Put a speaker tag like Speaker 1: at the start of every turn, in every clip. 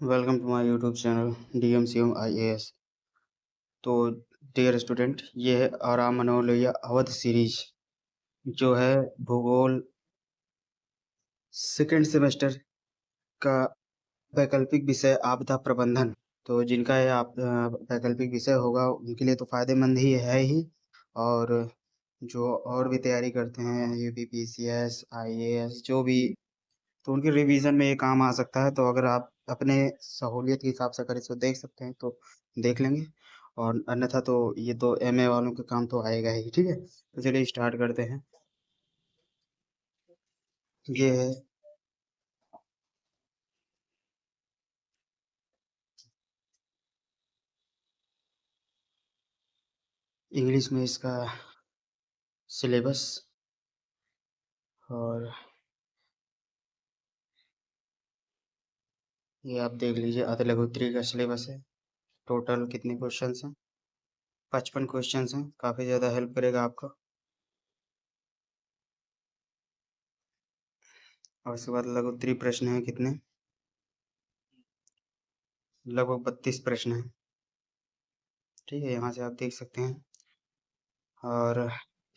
Speaker 1: Welcome to my YouTube channel DMCM IAS। तो dear student, ये है आराम मनोलय अवध सीरीज, जो है भूगोल सेकेंड सेमेस्टर का वैकल्पिक विषय आपदा प्रबंधन। तो जिनका ये वैकल्पिक विषय होगा उनके लिए तो फायदेमंद ही है ही। और जो और भी तैयारी करते हैं UPPCS IAS जो भी, तो उनके रिवीजन में ये काम आ सकता है। तो अगर आप अपने सहूलियत के हिसाब से अगर इसको देख सकते हैं तो देख लेंगे, और अन्यथा तो ये तो MA वालों का काम तो आएगा ही। ठीक है, तो चलिए स्टार्ट करते हैं। ये है इंग्लिश में इसका सिलेबस, और ये आप देख लीजिए अति लघु उत्तरीय का सिलेबस है। टोटल कितने क्वेश्चंस हैं? 55 क्वेश्चंस हैं। काफ़ी ज़्यादा हेल्प करेगा आपका। और उसके बाद लघु उत्तरीय प्रश्न हैं कितने? लगभग 32 प्रश्न हैं। ठीक है, यहाँ से आप देख सकते हैं। और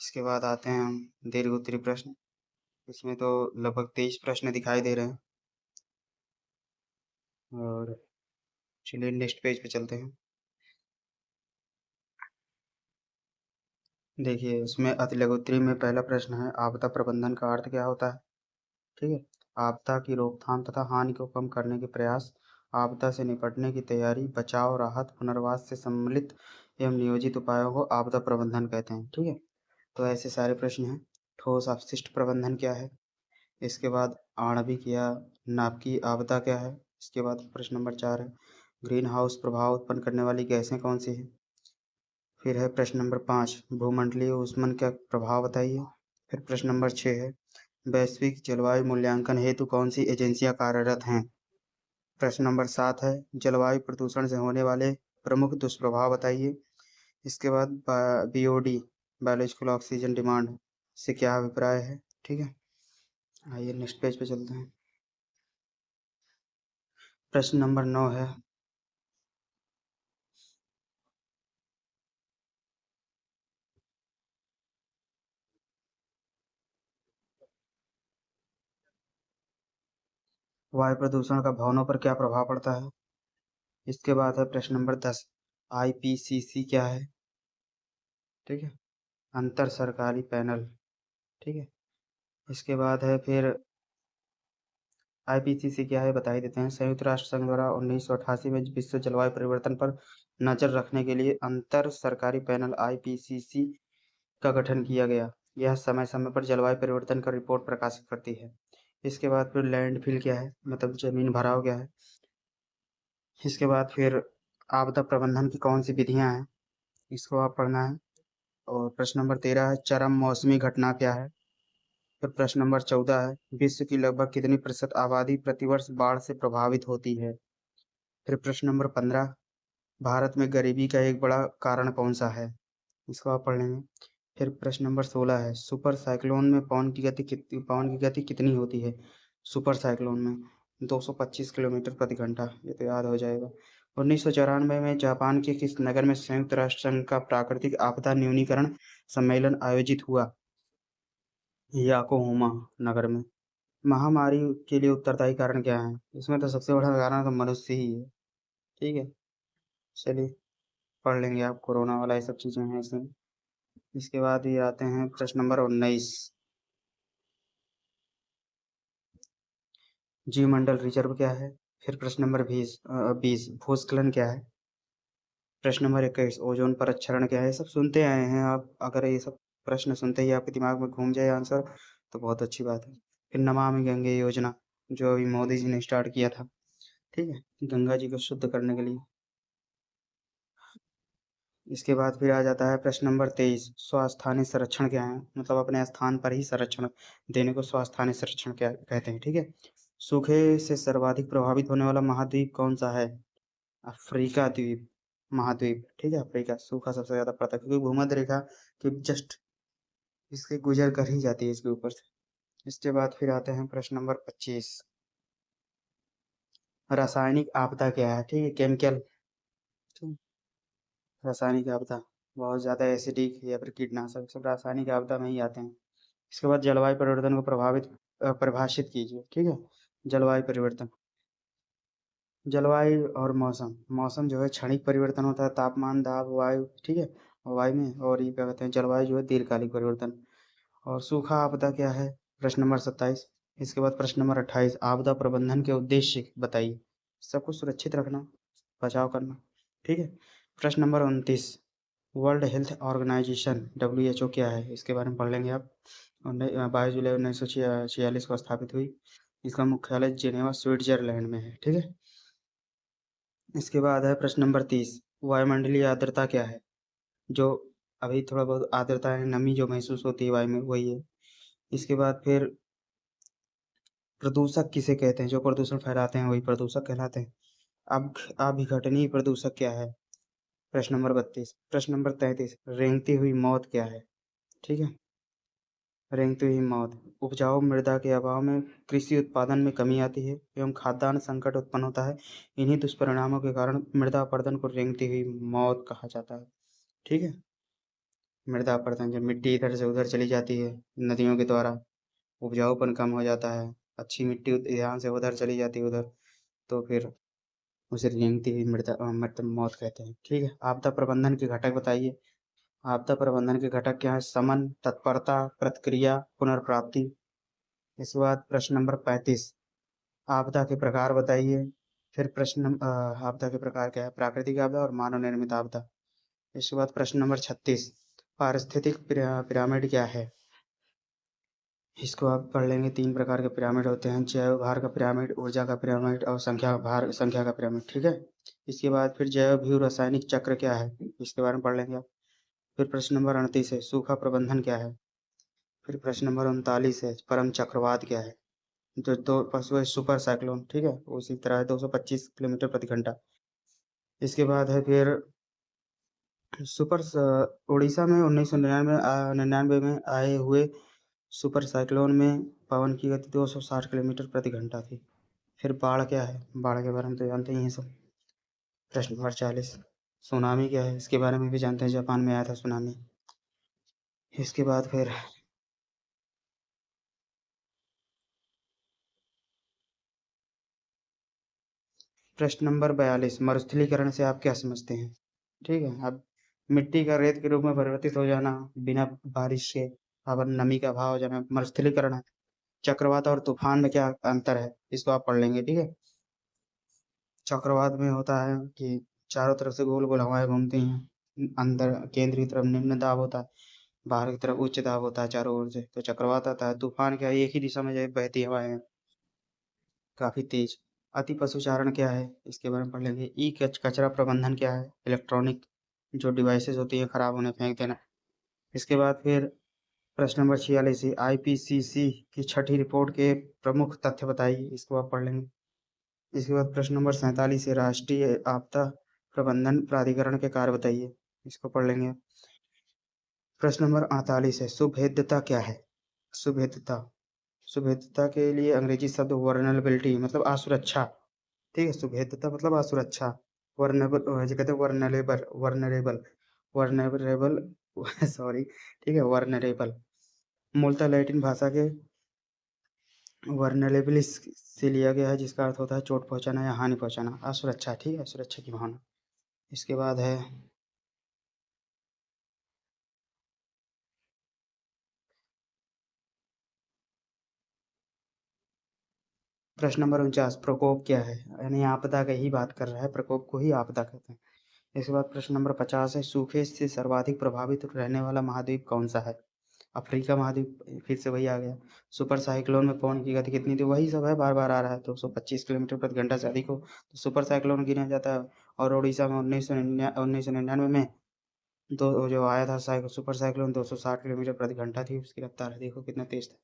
Speaker 1: इसके बाद आते हैं हम दीर्घ उत्तरीय प्रश्न। इसमें तो लगभग 23 प्रश्न दिखाई दे रहे हैं। और चलिए नेक्स्ट पेज पे चलते हैं। देखिए, इसमें अति लघु उत्तरीय में पहला प्रश्न है, आपदा प्रबंधन का अर्थ क्या होता है? ठीक है, आपदा की रोकथाम तथा हानि को कम करने के प्रयास, आपदा से निपटने की तैयारी, बचाव, राहत, पुनर्वास से सम्मिलित एवं नियोजित उपायों को आपदा प्रबंधन कहते हैं। ठीक है, तो ऐसे सारे प्रश्न हैं। ठोस अपशिष्ट प्रबंधन क्या है? इसके बाद आणविक या नाभिकीय आपदा क्या है? इसके बाद प्रश्न नंबर 4 है, ग्रीन हाउस प्रभाव उत्पन्न करने वाली गैसें कौन सी हैं? फिर है प्रश्न नंबर 5, भूमंडलीय ऊष्मन का प्रभाव बताइए। फिर प्रश्न नंबर 6 है, वैश्विक जलवायु मूल्यांकन हेतु कौन सी एजेंसियां कार्यरत हैं? प्रश्न नंबर 7 है, जलवायु प्रदूषण से होने वाले प्रमुख दुष्प्रभाव बताइए। इसके बाद BOD, बायोलॉजिकल ऑक्सीजन डिमांड, से क्या अभिप्राय है? ठीक है, आइए नेक्स्ट पेज पे चलते हैं। प्रश्न नंबर 9 है, वायु प्रदूषण का भवनों पर क्या प्रभाव पड़ता है? इसके बाद है प्रश्न नंबर 10, IPCC क्या है? ठीक है, अंतर सरकारी पैनल। ठीक है, इसके बाद है फिर IPCC क्या है बता ही देते हैं। संयुक्त राष्ट्र संघ द्वारा 1988 में विश्व जलवायु परिवर्तन पर नजर रखने के लिए अंतर सरकारी पैनल IPCC का गठन किया गया। यह समय समय पर जलवायु परिवर्तन का रिपोर्ट प्रकाशित करती है। इसके बाद फिर लैंडफिल क्या है, मतलब जमीन भराव क्या है? इसके बाद फिर आपदा प्रबंधन की कौन सी विधियां हैं, इसको आप पढ़ना है। और प्रश्न नंबर 13 है, चरम मौसमी घटना क्या है? फिर प्रश्न नंबर 14 है, विश्व की लगभग कितनी प्रतिशत आबादी प्रतिवर्ष बाढ़ से प्रभावित होती है? फिर प्रश्न नंबर 15, भारत में गरीबी का एक बड़ा कारण कौन सा है? इसको आप पढ़ लेंगे। फिर प्रश्न नंबर 16 है, सुपर साइक्लोन में पवन की गति कितनी होती है? सुपर साइक्लोन में 225 किलोमीटर प्रति घंटा। ये तो याद हो जाएगा। 1994 में जापान के किस नगर में संयुक्त राष्ट्र संघ का प्राकृतिक आपदा न्यूनीकरण सम्मेलन आयोजित हुआ? याकोहामा नगर में। महामारी के लिए उत्तरदायी कारण क्या है? इसमें तो सबसे बड़ा कारण तो मनुष्य ही है। ठीक है, चलिए पढ़ लेंगे आप, कोरोना वाला ये सब चीजें हैं इसमें। इसके बाद ये आते हैं प्रश्न नंबर 19, जीवमंडल रिजर्व क्या है? फिर प्रश्न नंबर 20 भूस्खलन क्या है? प्रश्न नंबर 21 ओजोन परत क्या है? ये सब सुनते आए हैं आप। अगर ये सब प्रश्न सुनते ही आपके दिमाग में घूम जाए आंसर, तो बहुत अच्छी बात है। फिर नमामि गंगे योजना, जो अभी मोदी जी ने स्टार्ट किया था। ठीक है, गंगा जी को शुद्ध करने के लिए। इसके बाद फिर आ जाता है प्रश्न नंबर 23, स्वास्थानी संरक्षण क्या है? मतलब अपने स्थान पर ही संरक्षण देने को स्वास्थानी संरक्षण क्या कहते हैं। ठीक है, सूखे से सर्वाधिक प्रभावित होने वाला महाद्वीप कौन सा है? अफ्रीका द्वीप, महाद्वीप। ठीक है, अफ्रीका सूखा सबसे ज्यादा पड़ता है क्योंकि भूमध्य रेखा के जस्ट इसके गुजर कर ही जाती है इसके ऊपर से। इसके बाद फिर आते हैं प्रश्न नंबर 25, रासायनिक आपदा क्या है? ठीक है, केमिकल, ठीक, रासायनिक आपदा, बहुत ज़्यादा एसिडिक या फिर कीटनाशक, सब रासायनिक आपदा में ही आते हैं। इसके बाद जलवायु परिवर्तन को परिभाषित कीजिए। ठीक है, जलवायु परिवर्तन, जलवायु और मौसम, मौसम जो है क्षणिक परिवर्तन होता है, तापमान, दाब, वायु, ठीक है, वायु में, और ये क्या कहते हैं, जलवायु जो है दीर्घकालिक परिवर्तन। और सूखा आपदा क्या है? प्रश्न नंबर 27। इसके बाद प्रश्न नंबर 28, आपदा प्रबंधन के उद्देश्य बताइए। सब कुछ सुरक्षित रखना, बचाव करना, ठीक है। प्रश्न number 29, world health organization WHO क्या है? इसके बारे में पढ़ लेंगे आप। 22 जुलाई 1946 को स्थापित हुई। इसका मुख्यालय जेनेवा स्विट्जरलैंड में है, ठीक है। इसके बाद है प्रश्न नंबर 30, वायुमंडलीय आर्द्रता क्या है? जो अभी थोड़ा बहुत आर्द्रता है, नमी जो महसूस होती है वायु में, वही है। इसके बाद फिर प्रदूषक किसे कहते हैं? जो प्रदूषण फैलाते हैं वही प्रदूषक कहलाते हैं। अब अभिघटनीय प्रदूषक क्या है? प्रश्न नंबर 32। प्रश्न नंबर 33, रेंगती हुई मौत क्या है? ठीक है, रेंगती हुई मौत, उपजाऊ मृदा के अभाव में कृषि उत्पादन में कमी आती है एवं खाद्यान्न संकट उत्पन्न होता है। इन्हीं दुष्परिणामों के कारण मृदा अपरदन को रेंगती हुई मौत कहा जाता है। ठीक है, मृदा अपरदन, जब मिट्टी इधर से उधर चली जाती है नदियों के द्वारा, उपजाऊपन कम हो जाता है, अच्छी मिट्टी यहाँ से उधर चली जाती है उधर, तो फिर उसे रेंगती हुई मृदा मतलब मौत कहते हैं। ठीक है, आपदा प्रबंधन के घटक बताइए। आपदा प्रबंधन के घटक क्या है? समन, तत्परता, प्रतिक्रिया, पुनर्प्राप्ति। इसके बाद प्रश्न नंबर 35, आपदा के प्रकार बताइए। फिर आपदा के प्रकार क्या है? प्राकृतिक आपदा और मानव निर्मित आपदा। इसके बाद प्रश्न नंबर 36, पारिस्थितिक पिरामिड क्या है? इसको आप पढ़ लेंगे। 3 प्रकार के पिरामिड होते हैं, जैव भार का पिरामिड, ऊर्जा का पिरामिड और संख्या का पिरामिड, ठीक है। इसके बाद फिर जैव भू रासायनिक चक्र क्या है? इसके बारे में पढ़ लेंगे आप। फिर प्रश्न नंबर 38 है, सूखा प्रबंधन क्या है? फिर प्रश्न नंबर 39 है, परम चक्रवात क्या है? जो दो पशु है, सुपर साइक्लोन, ठीक है, उसी तरह है, 225 किलोमीटर प्रति घंटा। इसके बाद है फिर उड़ीसा में 1999 में आए हुए सुपर साइक्लोन में पवन की गति 260 किलोमीटर प्रति घंटा थी। फिर बाढ़ क्या है? बाढ़ के बारे में तो जानते ही हैं सब। प्रश्न नंबर 40, सुनामी क्या है? इसके बारे में भी जानते हैं, जापान में आया था सुनामी। इसके बाद फिर प्रश्न नंबर 42, मरुस्थलीकरण से आप क्या समझते हैं? ठीक है, अब मिट्टी का रेत के रूप में परिवर्तित हो जाना बिना बारिश के, अब नमी का अभाव हो जाना मरुस्थलीकरण है। चक्रवात और तूफान में क्या अंतर है? इसको आप पढ़ लेंगे, ठीक है। चक्रवात में होता है कि चारों तरफ से गोल गोल हवाएं घूमती हैं, अंदर केंद्र की तरफ निम्न दाब होता है, बाहर की तरफ उच्च दाब होता है चारों ओर से, तो चक्रवात आता है। तूफान क्या है? एक ही दिशा में जो बहती हवाएं हैं, काफी तेज। अति पशुचारण क्या है? इसके बारे में पढ़ लेंगे। कचरा प्रबंधन क्या है? इलेक्ट्रॉनिक जो डिवाइसेस होती है खराब होने फेंक देना। इसके बाद फिर प्रश्न नंबर 46, IPCC की छठी रिपोर्ट के प्रमुख तथ्य बताइए। इसको आप पढ़ लेंगे। इसके बाद प्रश्न नंबर 47 है, राष्ट्रीय आपदा प्रबंधन प्राधिकरण के कार्य बताइए। इसको पढ़ लेंगे। प्रश्न नंबर 48 है, सुभेद्यता क्या है? सुभेद्यता, सुभेद्यता के लिए अंग्रेजी शब्द वर्नरेबिलिटी मतलब असुरक्षा, ठीक है, सुभेद्यता मतलब असुरक्षा। वर्नेबल जो कहते हैं वर्नरेबल, वर्नरेबल, वर्नरेबल सॉरी, ठीक है, वर्नरेबल मूलतः लैटिन भाषा के वर्नरेबिलिस से लिया गया है, जिसका अर्थ होता है चोट पहुंचाना या हानि पहुंचाना, असुरक्षा, ठीक है, सुरक्षा की भावना। इसके बाद है प्रश्न नंबर 49, प्रकोप क्या है? यानी आपदा का ही बात कर रहा है, प्रकोप को ही आपदा कहते हैं। इसके बाद प्रश्न नंबर 50 है, सूखे से सर्वाधिक प्रभावित रहने वाला महाद्वीप कौन सा है? अफ्रीका महाद्वीप, फिर से वही आ गया। सुपर साइक्लोन में पवन की गति कितनी थी? वही सब है, बार बार आ रहा है, 225 किलोमीटर प्रति घंटा से अधिक हो तो सुपर साइक्लोन गिना जाता है। और उड़ीसा में 1999 में दो जो आया था सुपर साइक्लोन, 260 किलोमीटर प्रति घंटा थी उसकी रफ्तार, देखो कितना तेज था।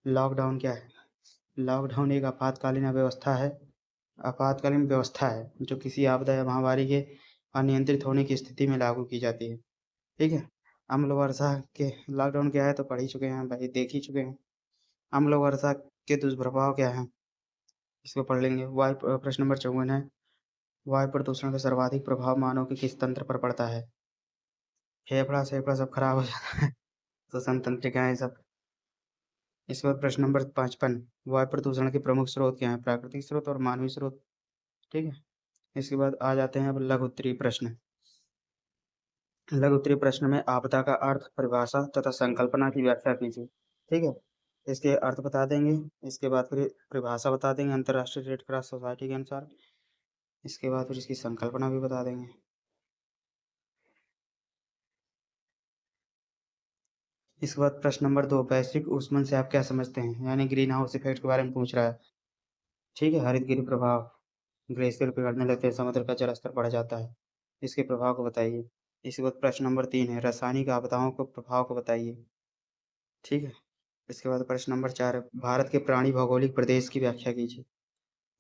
Speaker 1: लॉकडाउन क्या है? लॉकडाउन एक आपातकालीन व्यवस्था है जो किसी आपदा या महामारी के अनियंत्रित होने की स्थिति में लागू की जाती है, ठीक है। अम्ल वर्षा के लॉकडाउन क्या है तो पढ़ ही चुके हैं भाई, देख ही चुके हैं। अम्ल वर्षा के दुष्प्रभाव क्या है? इसको पढ़ लेंगे। प्रश्न नंबर 54 है, वायु प्रदूषण का सर्वाधिक प्रभाव मानव के किस तंत्र पर पड़ता है? फेफड़ा-सेफड़ा सब खराब हो जाता है, श्वसन तंत्रिकाएँ सब। इसके बाद प्रश्न नंबर 55, वायु प्रदूषण के प्रमुख स्रोत क्या हैं? प्राकृतिक स्रोत और मानवीय स्रोत, ठीक है? इसके बाद आ जाते हैं अब लघु उत्तरीय प्रश्न। लघु उत्तरीय प्रश्न में आपदा का अर्थ, परिभाषा तथा संकल्पना की व्याख्या कीजिए, ठीक है? इसके अर्थ बता देंगे, इसके बाद फिर परिभाषा बता देंगे अंतर्राष्ट्रीय रेड क्रॉस सोसाइटी के अनुसार, इसके बाद फिर इसकी संकल्पना भी बता देंगे। इसके बाद प्रश्न नंबर 2, वैश्विक ऊष्मन से आप क्या समझते हैं? यानी ग्रीन हाउस इफेक्ट के बारे में पूछ रहा है, ठीक है? हरितगृह प्रभाव, ग्लेशियर पिघलने लगते हैं, समुद्र का जलस्तर बढ़ जाता है, इसके प्रभाव को बताइए। इसके बाद प्रश्न नंबर 3 है, रासायनिक आपदाओं को प्रभाव को बताइए, ठीक है? इसके बाद प्रश्न नंबर 4 है, भारत के प्राणी भौगोलिक प्रदेश की व्याख्या कीजिए,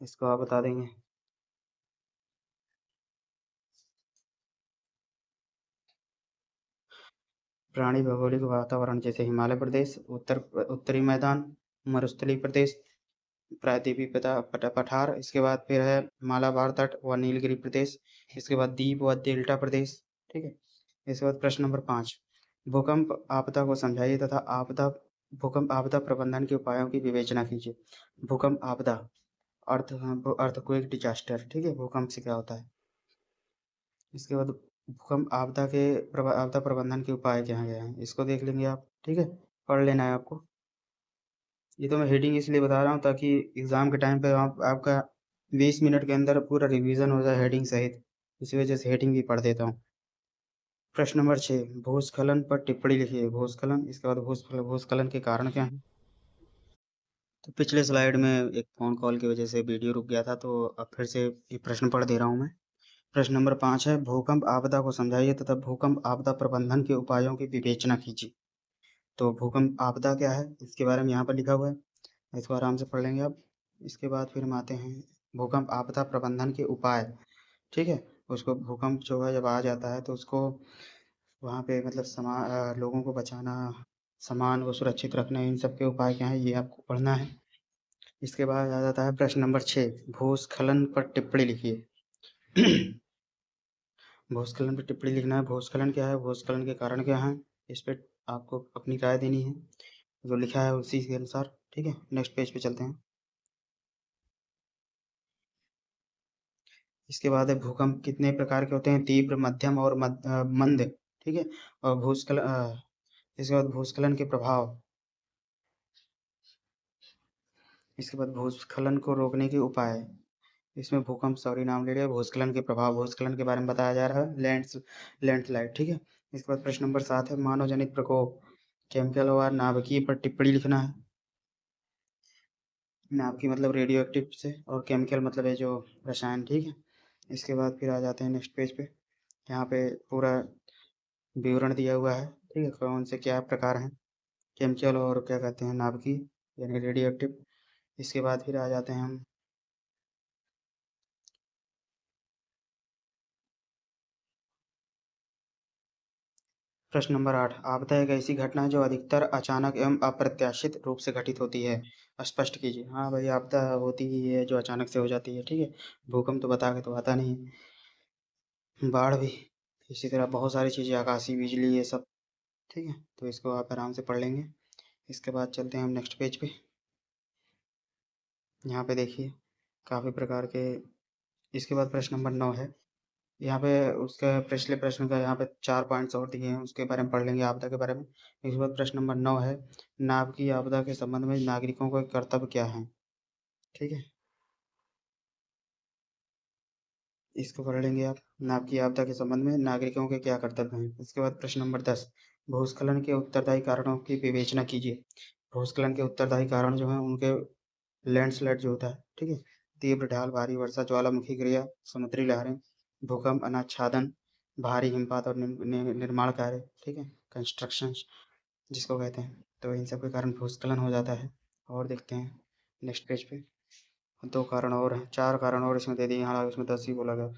Speaker 1: इसको आप बता देंगे। प्राणी भौगोलिक वातावरण जैसे हिमालय प्रदेश, उत्तरी मैदान, मरुस्थलीय प्रदेश, प्रायद्वीपीय पठार, इसके बाद फिर है मालाबार तट व नीलगिरी प्रदेश, इसके बाद द्वीप व डेल्टा प्रदेश, ठीक है? इसके बाद प्रश्न नंबर 5, भूकंप आपदा को समझाइए तथा भूकंप आपदा प्रबंधन के उपायों की विवेचना कीजिए। भूकंप आपदा, अर्थक्वेक डिजास्टर, ठीक है? भूकंप से क्या होता है? इसके बाद भूकंप आपदा प्रबंधन के उपाय क्या हैं, इसको देख लेंगे आप, ठीक है? पढ़ लेना है आपको। ये तो मैं हेडिंग इसलिए बता रहा हूँ ताकि एग्जाम के टाइम पे आपका 20 मिनट के अंदर पूरा रिवीजन हो जाए हेडिंग सहित, इसी वजह से हेडिंग भी पढ़ देता हूँ। प्रश्न नंबर 6, भूस्खलन पर टिप्पणी लिखिए। भूस्खलन, इसके बाद भूस्खलन के कारण क्या हैं? तो पिछले स्लाइड में एक फ़ोन कॉल की वजह से वीडियो रुक गया था, तो अब फिर से ये प्रश्न पढ़ दे रहा हूँ मैं। प्रश्न नंबर 5 है, भूकंप आपदा को समझाइए तथा भूकंप आपदा प्रबंधन के उपायों की विवेचना कीजिए। तो भूकंप आपदा क्या है, इसके बारे में यहाँ पर लिखा हुआ है, इसको आराम से पढ़ लेंगे आप। इसके बाद फिर हम आते हैं भूकंप आपदा प्रबंधन के उपाय, ठीक है? उसको भूकंप जो है जब आ जाता है तो उसको वहाँ पे मतलब लोगों को बचाना, सामान को सुरक्षित रखना, इन सब के उपाय क्या हैं ये आपको पढ़ना है। इसके बाद आ जाता है प्रश्न नंबर 6, भूस्खलन पर टिप्पणी लिखिए। भूस्खलन पर टिप्पणी लिखना है। भूस्खलन क्या है, भूस्खलन के कारण क्या हैं, इस पे आपको अपनी राय देनी है, जो लिखा है उसी के अनुसार, ठीक है? नेक्स्ट पेज पे चलते हैं। इसके बाद है भूकंप कितने प्रकार के होते हैं? तीव्र, मध्यम और मंद, ठीक है? और इसके बाद भूस्खलन के प्रभाव, इसके बाद भूस्खलन को रोकने के उपाय, इसमें भूकंप सॉरी नाम ले लिया, भूस्खलन के प्रभाव, भूस्खलन के बारे में बताया जा रहा है, लैंडस्लाइड, ठीक है? इसके बाद प्रश्न नंबर 7 है, मानव जनित प्रकोप, केमिकल और नाभिकीय पर टिप्पणी लिखना है। नाभिकीय मतलब रेडियो एक्टिव से, और केमिकल मतलब है जो रसायन, ठीक है? इसके बाद फिर आ जाते हैं नेक्स्ट पेज पे, यहाँ पे पूरा विवरण दिया हुआ है, ठीक है? कौन से क्या प्रकार हैं, केमिकल और क्या कहते हैं नाभिकीय यानी रेडियो एक्टिव। इसके बाद फिर आ जाते हैं हम प्रश्न नंबर 8, आपदा एक ऐसी घटना है जो अधिकतर अचानक एवं अप्रत्याशित रूप से घटित होती है, स्पष्ट कीजिए। हाँ भाई, आपदा होती ही है जो अचानक से हो जाती है, ठीक है? भूकंप तो बता के तो आता नहीं है, बाढ़ भी, इसी तरह बहुत सारी चीज़ें, आकाशीय बिजली, ये सब, ठीक है? तो इसको आप आराम से पढ़ लेंगे। इसके बाद चलते हैं हम नेक्स्ट पेज पे। यहाँ पे देखिए काफ़ी प्रकार के, इसके बाद प्रश्न नंबर 9 है, यहाँ पे उसका पिछले प्रश्न का यहाँ पे 4 पॉइंट्स और दिए हैं, उसके बारे में पढ़ लेंगे, आपदा के बारे में। इसके बाद प्रश्न नंबर 9 है, नाभिकीय आपदा के संबंध में नागरिकों के कर्तव्य क्या हैं, ठीक है? इसको पढ़ लेंगे आप, नाभिकीय आपदा के संबंध में नागरिकों के क्या कर्तव्य हैं। इसके बाद प्रश्न नंबर 10, भूस्खलन के उत्तरदायी कारणों की विवेचना कीजिए। भूस्खलन के उत्तरदायी कारण जो हैं उनके लैंडस्लाइड जो होता है, ठीक है? तीव्र ढाल, भारी वर्षा, ज्वालामुखी क्रिया, समुद्री लहरें, भूकंप, अनाच्छादन, भारी हिमपात और निर्माण कार्य, ठीक है? कंस्ट्रक्शन जिसको कहते हैं, तो इन सब के कारण भूस्खलन हो जाता है। और देखते हैं नेक्स्ट पेज पे, 2 कारण और हैं, 4 कारण और इसमें दे दिए, हालांकि उसमें 10 ही बोला गया।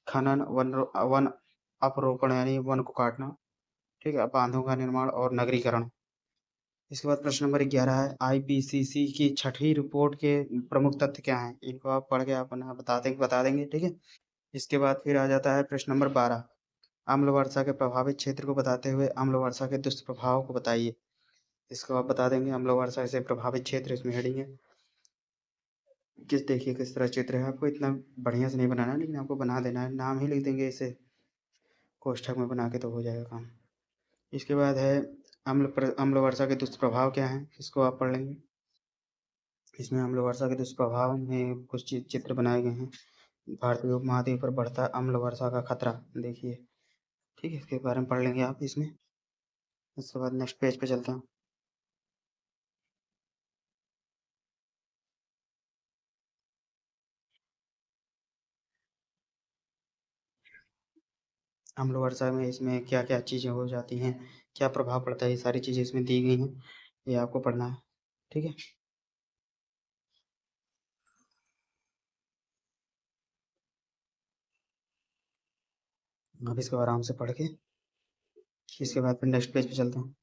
Speaker 1: खनन, वन अपरोपण यानी वन को काटना, ठीक है? बांधों का निर्माण और नगरीकरण, इसके बाद प्रश्न नंबर 11 है, आईपीसीसी की छठी रिपोर्ट के प्रमुख तथ्य क्या हैं? इनको आप पढ़ के आप अपना बता देंगे, ठीक है। इसके बाद फिर आ जाता है प्रश्न नंबर 12, अम्ल वर्षा के प्रभावित क्षेत्र को बताते हुए अम्ल वर्षा के दुष्प्रभाव को बताइए। इसको आप बता देंगे, अम्ल वर्षा से प्रभावित क्षेत्र, इसमें हेडिंग है। देखिए किस तरह चित्र है, आपको इतना बढ़िया से नहीं बनाना है, लेकिन आपको बना देना है, नाम ही लिख देंगे इसे कोष्ठक में बना के, तो हो जाएगा काम। इसके बाद है अम्ल वर्षा के दुष्प्रभाव क्या हैं, इसको आप पढ़ लेंगे। इसमें अम्ल वर्षा के दुष्प्रभाव में कुछ चित्र बनाए गए हैं। भारतीय उपमहाद्वीप पर बढ़ता अम्ल वर्षा का खतरा, देखिए, ठीक है, इसके बारे में पढ़ लेंगे आप इसमें। उसके बाद नेक्स्ट पेज पे चलते हैं। अम्ल वर्षा में इसमें क्या क्या चीज़ें हो जाती हैं, क्या प्रभाव पड़ता है, ये सारी चीज़ें इसमें दी गई हैं, ये आपको पढ़ना है, ठीक है। आप इसको आराम से पढ़ के इसके बाद फिर नेक्स्ट पेज पे चलते हैं।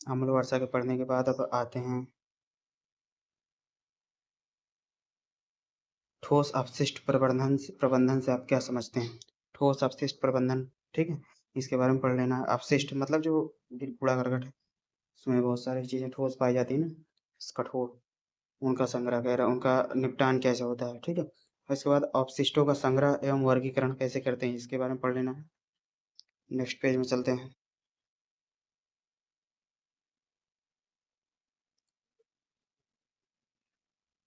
Speaker 1: अम्ल वर्षा के पढ़ने के बाद अब आते हैं ठोस अपशिष्ट प्रबंधन से आप क्या समझते हैं? ठोस अपशिष्ट प्रबंधन, ठीक है, इसके बारे में पढ़ लेना। अपशिष्ट मतलब जो कूड़ा करकट है, उसमें बहुत सारी चीज़ें ठोस पाई जाती है ना, कठोर, उनका संग्रह वगैरह, उनका निपटान कैसे होता है, ठीक है। इसके बाद अपशिष्टों का संग्रह एवं वर्गीकरण कैसे करते हैं, इसके बारे में पढ़ लेना है। नेक्स्ट पेज में चलते हैं।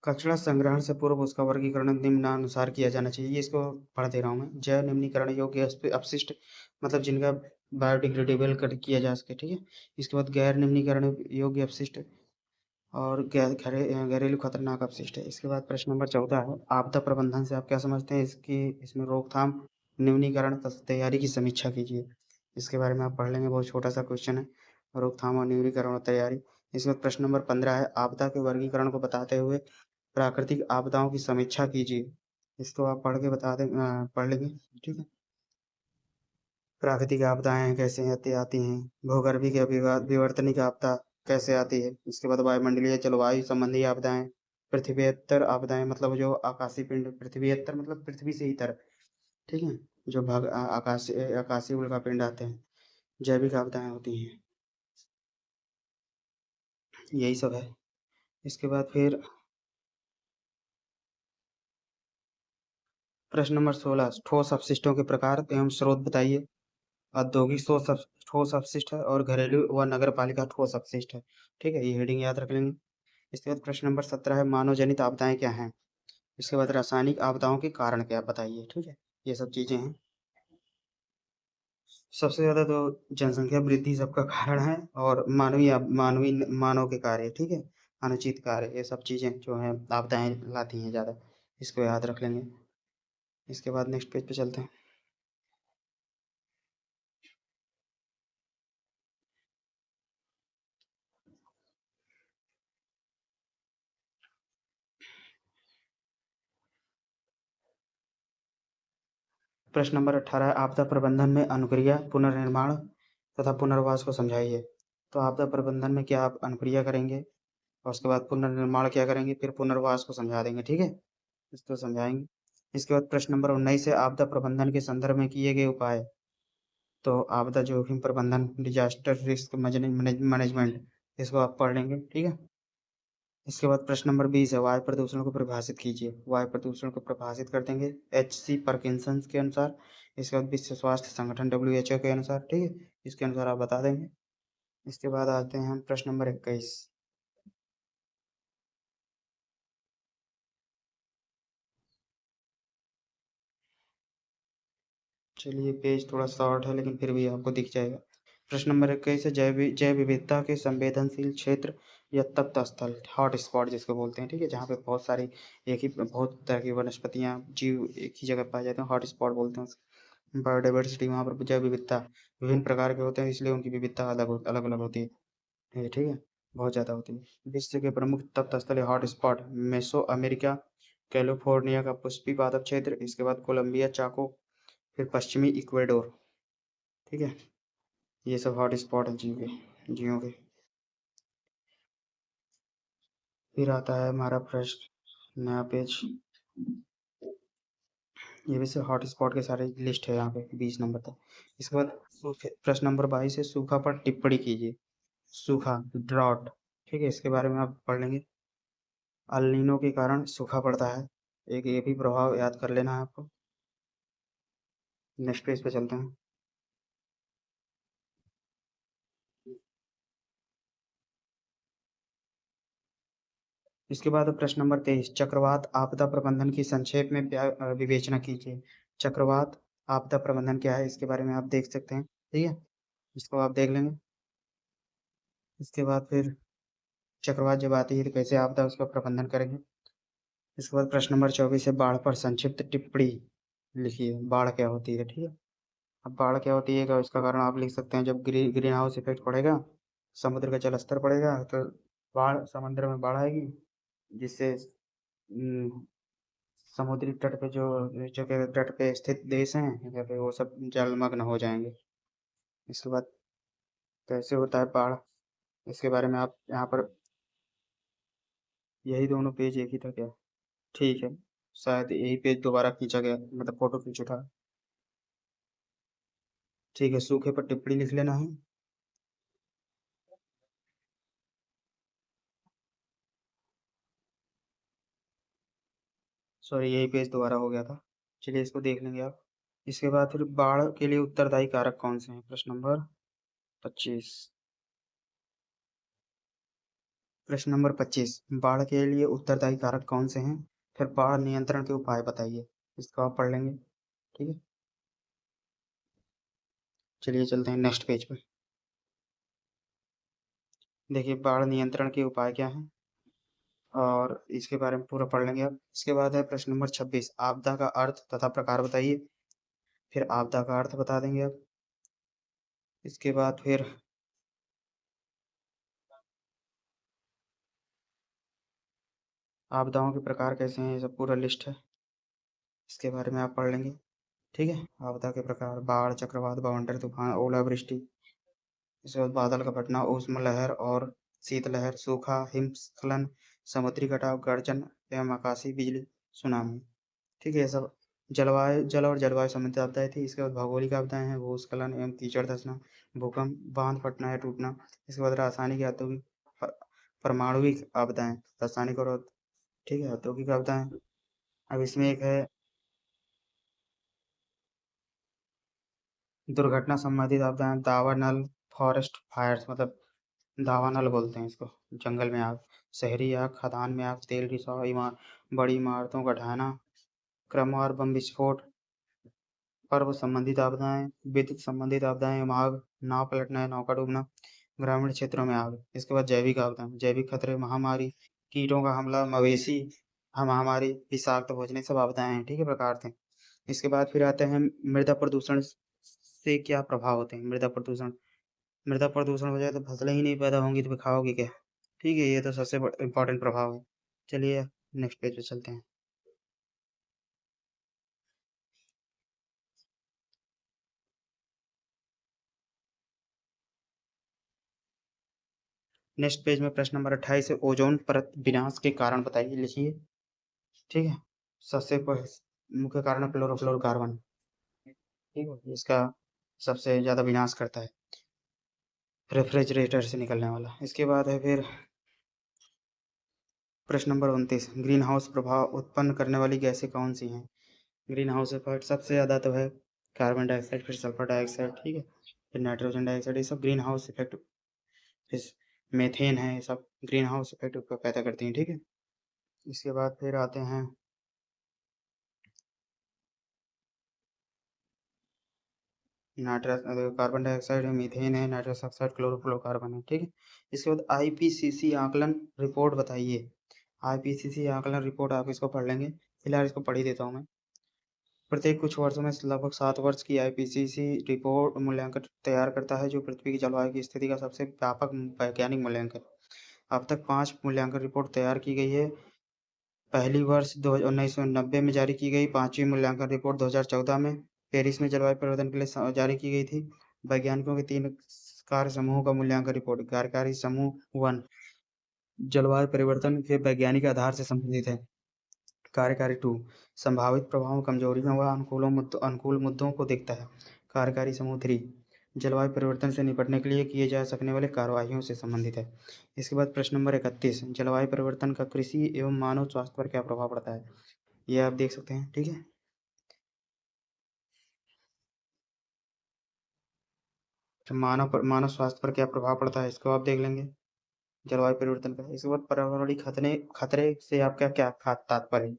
Speaker 1: कचरा संग्रहण से पूर्व उसका वर्गीकरण निम्नानुसार किया जाना चाहिए, ये इसको पढ़ दे रहा हूँ मैं। जैव निम्नीकरण योग्य अपशिष्ट, मतलब जिनका बायोडिग्रेडेबल कर किया जा सके, ठीक है। इसके बाद गैर निम्नीकरण योग्य अपशिष्ट और घरेलू खतरनाक अपशिष्ट है। इसके बाद प्रश्न नंबर 14 है, आपदा प्रबंधन से आप क्या समझते हैं? इसमें रोकथाम, निम्नीकरण तथा तैयारी की समीक्षा कीजिए। इसके बारे में आप पढ़ लेंगे, बहुत छोटा सा क्वेश्चन है, रोकथाम और निम्नीकरण और तैयारी। इसके बाद प्रश्न नंबर 15 है, आपदा के वर्गीकरण को बताते हुए प्राकृतिक आपदाओं की समीक्षा कीजिए। इसको आप पढ़ के पढ़ लेंगे, ठीक है। प्राकृतिक आपदाएं कैसे आती हैं, भूगर्भीय के विवर्तनिक आपदा कैसे आती है, इसके बाद वायुमंडलीय जलवायु संबंधी आपदाएं, पृथ्वीतर आपदाएं, मतलब जो आकाशीय पिंड, पृथ्वीतर मतलब पृथ्वी से इतर, ठीक है, जो आकाशीय उल्का पिंड आते हैं, जैविक आपदाएं होती हैं, यही सब है। इसके बाद फिर प्रश्न नंबर 16, ठोस अपशिष्टों के प्रकार एवं स्रोत बताइए। औद्योगिक ठोस अपशिष्ट है और घरेलू व नगर पालिका ठोस अपशिष्ट है, ठीक है, ये हेडिंग याद रख लेंगे। इसके बाद प्रश्न नंबर 17 है, मानव जनित आपदाएं क्या हैं? इसके बाद रासायनिक आपदाओं के कारण क्या बताइए, ठीक है, ये सब चीजें हैं। सबसे ज्यादा तो जनसंख्या वृद्धि सबका कारण है, और मानव के कार्य, ठीक है, अनुचित कार्य, ये सब चीजें जो है आपदाएं लाती हैं ज्यादा, इसको याद रख लेंगे। इसके बाद नेक्स्ट पेज पे चलते हैं। प्रश्न नंबर 18 है, आपदा प्रबंधन में अनुक्रिया, पुनर्निर्माण तथा पुनर्वास को समझाइए। तो आपदा प्रबंधन में क्या आप अनुक्रिया करेंगे, और उसके बाद पुनर्निर्माण क्या करेंगे, फिर पुनर्वास को समझा देंगे, ठीक है, इसको समझाएंगे। इसके बाद प्रश्न नंबर 19 है, आपदा प्रबंधन के संदर्भ में किए गए उपाय। तो आपदा जोखिम प्रबंधन, डिजास्टर रिस्क मैनेजमेंट, इसको आप पढ़ लेंगे, ठीक है। इसके बाद प्रश्न नंबर 20 है, वायु प्रदूषण को परिभाषित कीजिए। वायु प्रदूषण को परिभाषित कर देंगे H.C. पार्किंसन के अनुसार। इसके बाद विश्व स्वास्थ्य संगठन WHO के अनुसार, ठीक है, इसके अनुसार आप बता देंगे। इसके बाद आते हैं हम प्रश्न नंबर 21। चलिए, पेज थोड़ा शॉर्ट है लेकिन फिर भी आपको दिख जाएगा। प्रश्न नंबर 21 है, जैव विविधता के संवेदनशील क्षेत्र या तप्त स्थल, हॉट स्पॉट जिसको बोलते हैं, ठीक है, जहाँ पे बहुत तरह की वनस्पतियाँ, जीव एक ही जगह पाए जाते हैं, हॉट स्पॉट बोलते हैं उसको। बायोडाइवर्सिटी, वहाँ पर जैव विविधता विभिन्न प्रकार के होते हैं, इसलिए उनकी विविधता अलग अलग होती है, ठीक है, बहुत ज़्यादा होती है। विश्व के प्रमुख तप्त स्थल hot spot, meso America, California का पुष्पी पादप क्षेत्र, इसके बाद कोलंबिया चाको, फिर पश्चिमी इक्वेडोर, ठीक है, ये सब हॉट स्पॉट है जीव के। फिर आता है हमारा प्रश्न, नया पेज। ये वैसे हॉटस्पॉट के सारे लिस्ट है यहाँ पे 20 नंबर तक। इसके बाद प्रश्न नंबर 22 है, सूखा पर टिप्पणी कीजिए। सूखा, ड्रॉट, ठीक है, इसके बारे में आप पढ़ लेंगे। अल नीनो के कारण सूखा पड़ता है, एक ये भी प्रभाव याद कर लेना है आपको। नेक्स्ट पेज पे चलते हैं। इसके बाद प्रश्न नंबर 23, चक्रवात आपदा प्रबंधन की संक्षेप में विवेचना कीजिए। चक्रवात आपदा प्रबंधन क्या है, इसके बारे में आप देख सकते हैं, ठीक है, इसको आप देख लेंगे। इसके बाद फिर चक्रवात जब आती है तो कैसे आपदा उसका प्रबंधन करेंगे। इसके बाद प्रश्न नंबर 24 है, बाढ़ पर संक्षिप्त टिप्पणी लिखिए। बाढ़ क्या होती है, ठीक है। अब बाढ़ क्या होती है, इसका कारण आप लिख सकते हैं, जब ग्रीन हाउस इफेक्ट पड़ेगा, समुद्र का जल स्तर बढ़ेगा, तो बाढ़, समुद्र में बाढ़ आएगी, जिससे समुद्री तट पे जो जो के तट पे स्थित देश हैं या फिर वो सब जलमग्न हो जाएंगे। इसके बाद कैसे होता है बाढ़, इसके बारे में आप यहाँ पर, यही दोनों पेज एक ही था क्या, ठीक है, शायद यही पेज दोबारा खींचा गया, मतलब फोटो खींच उठा, ठीक है। सूखे पर टिप्पणी लिख लेना है। सॉरी, यही पेज दोबारा हो गया था, चलिए इसको देख लेंगे आप। इसके बाद फिर बाढ़ के लिए उत्तरदायी कारक कौन से हैं, प्रश्न नंबर 25। प्रश्न नंबर 25, बाढ़ के लिए उत्तरदायी कारक कौन से हैं, फिर बाढ़ नियंत्रण के उपाय बताइए। इसको आप पढ़ लेंगे, ठीक है। चलिए चलते हैं नेक्स्ट पेज पे। देखिए बाढ़ नियंत्रण के उपाय क्या हैं, और इसके बारे में पूरा पढ़ लेंगे आप। इसके बाद है प्रश्न नंबर 26, आपदा का अर्थ तथा प्रकार बताइए। फिर आपदा का अर्थ बता देंगे आप। इसके बाद फिर आपदाओं के प्रकार कैसे हैं, ये सब पूरा लिस्ट है, इसके बारे में आप पढ़ लेंगे, ठीक है। आपदा के प्रकार, बाढ़, चक्रवात, बवंडर, तूफान, ओलावृष्टि। इसके बाद बादल का फटना, ऊष्म लहर और शीतलहर, सूखा, हिमस्खलन, समुद्री कटाव, गर्जन एवं आकाशीय बिजली, सुनामी, ठीक है। ये सब जलवायु, जल और जलवायु संबंधित आपदाएं थी। इसके बाद भौगोलिक आपदाएं हैं, भूस्खलन एवं कीचड़ धंसना, भूकंप, बांध फटना या टूटना। इसके बाद रासायनिक या औद्योगिक, परमाणुविक आपदाएं, रासायनिक और ठीक है, औद्योगिक आपदाएं। अब इसमें एक है दुर्घटना संबंधित आपदाएं, दावानल, फॉरेस्ट फायर्स, मतलब दावानल बोलते हैं इसको, जंगल में आग, शहरी आग, खदान में आग, तेल रिसाव, बड़ी इमारतों का ढहना, क्रमवार बम विस्फोट, पर्व संबंधित आपदाएं, विद्युत संबंधित आपदाएं, आग, नाव पलटना या नौका डूबना, ग्रामीण क्षेत्रों में आग। इसके बाद जैविक आपदाएं, जैविक खतरे, महामारी, कीटों का हमला, मवेशी महामारी, विषाक्त भोजन, ये सब आपदाएं हैं, ठीक है, प्रकार थे। इसके बाद फिर आते हैं मृदा प्रदूषण से क्या प्रभाव होते हैं। मृदा प्रदूषण, मृदा प्रदूषण हो जाए तो फसलें ही नहीं पैदा होंगी तो फिर खाओगे क्या, ठीक है, ये तो सबसे इम्पोर्टेंट प्रभाव है। चलिए नेक्स्ट पेज पे चलते हैं। नेक्स्ट पेज में प्रश्न नंबर 28 है, ओजोन परत विनाश के कारण बताइए, लिखिए, ठीक है। सबसे मुख्य कारण है क्लोरोफ्लोरोकार्बन, ठीक है, इसका सबसे ज्यादा विनाश करता है, रेफ्रिजरेटर से निकलने वाला। इसके बाद है फिर प्रश्न नंबर 29, ग्रीन हाउस प्रभाव उत्पन्न करने वाली गैसें कौन सी हैं। ग्रीन हाउस इफेक्ट सबसे ज़्यादा तो है कार्बन डाइऑक्साइड, फिर सल्फर डाइऑक्साइड, ठीक है, फिर नाइट्रोजन डाइऑक्साइड, ये सब ग्रीन हाउस इफेक्ट, फिर मेथेन है, ये सब ग्रीन हाउस इफेक्ट को पैदा करती हैं, ठीक है। इसके बाद फिर आते हैं नाइट्रस, कार्बन डाइऑक्साइड है, मीथेन है, नाइट्रस ऑक्साइड, क्लोरोफ्लोरोकार्बन है, ठीक है। इसके बाद आईपीसीसी आकलन रिपोर्ट बताइए। आईपीसीसी आकलन रिपोर्ट आप इसको पढ़ लेंगे, फिलहाल इसको पढ़ ही देता हूँ मैं। प्रत्येक कुछ वर्षों में लगभग 7 वर्ष की आईपीसीसी रिपोर्ट मूल्यांकन तैयार करता है, जो पृथ्वी की जलवायु की स्थिति का सबसे व्यापक वैज्ञानिक मूल्यांकन। अब तक 5 मूल्यांकन रिपोर्ट तैयार की गई है। पहली वर्ष 1990 में जारी की गई, 5वीं मूल्यांकन रिपोर्ट 2014 में पेरिस में जलवायु परिवर्तन के लिए जारी की गई थी। वैज्ञानिकों के 3 कार्य समूहों का मूल्यांकन रिपोर्ट, कार्यकारी समूह 1, जलवायु परिवर्तन के वैज्ञानिक आधार से संबंधित है। कार्यकारी 2 संभावित प्रभावों, कमजोरियों व अनुकूल मुद्दों को देखता है। कार्यकारी समूह 3 जलवायु परिवर्तन से निपटने के लिए किए जा सकने वाले कार्रवाइयों से संबंधित है। इसके बाद प्रश्न नंबर 31 जलवायु परिवर्तन का कृषि एवं मानव स्वास्थ्य पर क्या प्रभाव पड़ता है? ये आप देख सकते हैं, ठीक है। तो मानव स्वास्थ्य पर क्या प्रभाव पड़ता है, इसको आप देख लेंगे जलवायु परिवर्तन का। इसके बाद पर्यावरणीय खतरे खतरे से आपका क्या तात्पर्य है,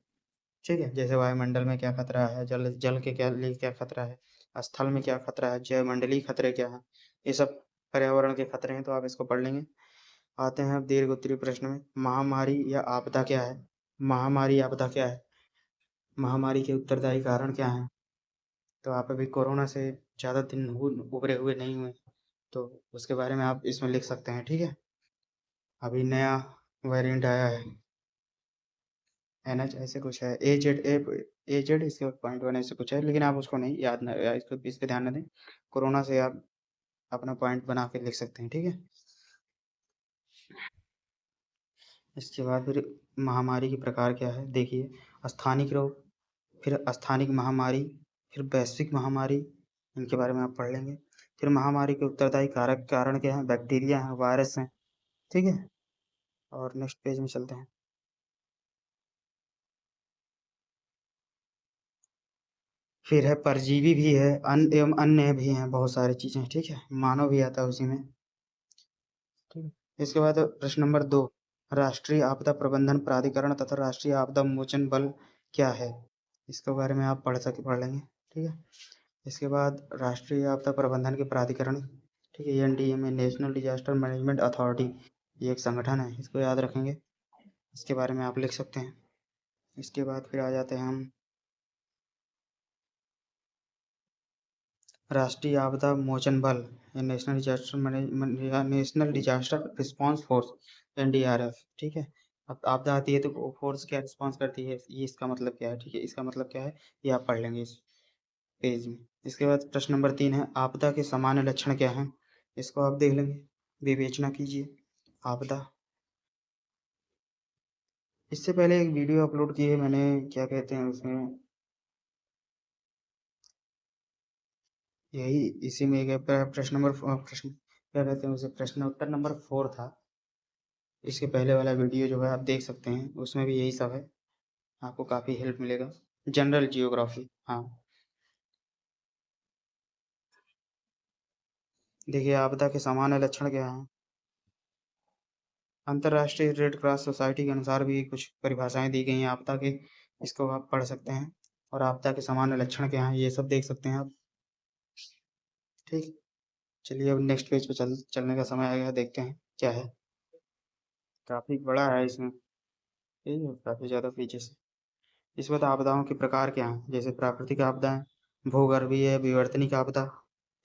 Speaker 1: ठीक है। जैसे वायुमंडल में क्या खतरा है, जल जल के क्या लिए क्या खतरा है, स्थल में क्या खतरा है, जैवमंडलीय खतरे क्या है, ये सब पर्यावरण के खतरे हैं, तो आप इसको पढ़ लेंगे। आते हैं अब दीर्घ उत्तरीय प्रश्न में, महामारी या आपदा क्या है? महामारी आपदा क्या है? महामारी के उत्तरदायी कारण क्या है? तो आप अभी कोरोना से ज़्यादा दिन उभरे हुए नहीं हुए, तो उसके बारे में आप इसमें लिख सकते हैं, ठीक है। अभी नया वेरिएंट आया है, एनएच ऐसे कुछ है, एजेड इसके बाद पॉइंट वन ऐसे कुछ है, लेकिन आप उसको नहीं याद ना, इसको इस पे ध्यान न दें। कोरोना से आप अपना पॉइंट बना के लिख सकते हैं, ठीक है। इसके बाद फिर महामारी के प्रकार क्या है, देखिए। स्थानिक रोग, फिर स्थानिक महामारी, फिर वैश्विक महामारी, इनके बारे में आप पढ़ लेंगे। फिर महामारी के उत्तरदायी कारक कारण क्या है, बैक्टीरिया है, वायरस हैं, ठीक है। और नेक्स्ट पेज में चलते हैं। फिर है परजीवी भी है, अन्य एवं अन्य भी हैं, बहुत सारी चीजें, ठीक है। मानव भी आता है उसी में, ठीक है। इसके बाद प्रश्न नंबर 2 राष्ट्रीय आपदा प्रबंधन प्राधिकरण तथा राष्ट्रीय आपदा मोचन बल क्या है? इसके बारे में आप पढ़ लेंगे, ठीक है। इसके बाद राष्ट्रीय आपदा प्रबंधन के प्राधिकरण, ठीक है, NDMA, national disaster management authority, ये एक संगठन है, इसको याद रखेंगे। इसके बारे में आप लिख सकते हैं। इसके बाद फिर आ जाते हैं हम राष्ट्रीय आपदा मोचन बल या नेशनल डिजास्टर मैनेजमेंट या national disaster response force, NDRF, ठीक है। अब आपदा आती है तो फोर्स क्या रिस्पांस करती है, ये इसका मतलब क्या है, ठीक है। इसका मतलब क्या है, ये आप पढ़ लेंगे इस पेज में। इसके बाद प्रश्न नंबर 3 है आपदा के सामान्य लक्षण क्या हैं, इसको आप देख लेंगे, विवेचना कीजिए। आपदा, इससे पहले एक वीडियो अपलोड की है मैंने, क्या कहते हैं उसमें, यही इसी में एक प्रश्न क्या कहते हैं उसे, प्रश्न उत्तर नंबर 4 था। इसके पहले वाला वीडियो जो है आप देख सकते हैं, उसमें भी यही सब है, आपको काफ़ी हेल्प मिलेगा। जनरल जियोग्राफी, हाँ। देखिए आपदा के सामान्य लक्षण क्या हैं, अंतर्राष्ट्रीय रेड क्रॉस सोसाइटी के अनुसार भी कुछ परिभाषाएं दी गई हैं आपदा के, इसको आप पढ़ सकते हैं। और आपदा के सामान्य लक्षण क्या हैं, ये सब देख सकते हैं आप, ठीक। चलिए अब नेक्स्ट पेज पे चलने का समय आ गया, देखते हैं क्या है। काफ़ी बड़ा है इसमें, ठीक है, काफ़ी ज़्यादा पीछे से। इस वक्त आपदाओं के प्रकार क्या हैं, जैसे प्राकृतिक आपदाएं, भूगर्भीय विवर्तनिक आपदा,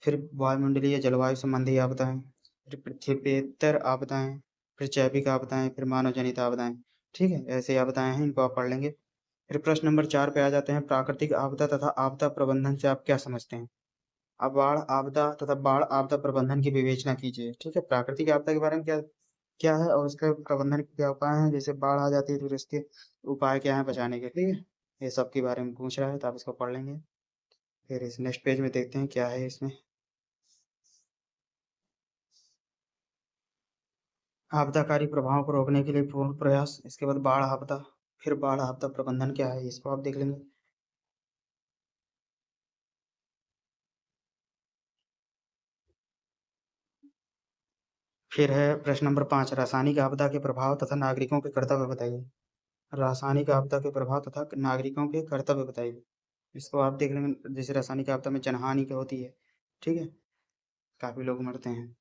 Speaker 1: फिर वायुमंडलीय जलवायु संबंधी आपदाएं, फिर पृथ्वीतर आपदाएं, फिर जैविक आपदाएं, फिर मानव जनित आपदाएं, ठीक है। ऐसे आपदाएं हैं, इनको आप पढ़ लेंगे। फिर प्रश्न नंबर 4 पे आ जाते हैं, प्राकृतिक आपदा तथा आपदा प्रबंधन से आप क्या समझते हैं? अब बाढ़ आपदा तथा बाढ़ आपदा प्रबंधन की विवेचना कीजिए, ठीक है। प्राकृतिक आपदा के बारे में क्या क्या है और उसके प्रबंधन के क्या उपाय हैं, जैसे बाढ़ आ जाती है तो इसके उपाय क्या हैं बचाने के, ठीक है। ये सब के बारे में पूछ रहा है, तो आप इसको पढ़ लेंगे। फिर इस नेक्स्ट पेज में देखते हैं क्या है इसमें, आपदाकारी प्रभाव को रोकने के लिए पूर्ण प्रयास, इसके बाद बाढ़ आपदा, फिर बाढ़ आपदा प्रबंधन क्या है, इसको आप देख लेंगे। फिर है प्रश्न नंबर 5 रासायनिक आपदा के प्रभाव तथा नागरिकों के कर्तव्य बताइए। रासायनिक आपदा के प्रभाव तथा नागरिकों के कर्तव्य बताइए, इसको आप देख लेंगे। जैसे रासायनिक आपदा में जनहानि क्या होती है, ठीक है, काफी लोग मरते हैं।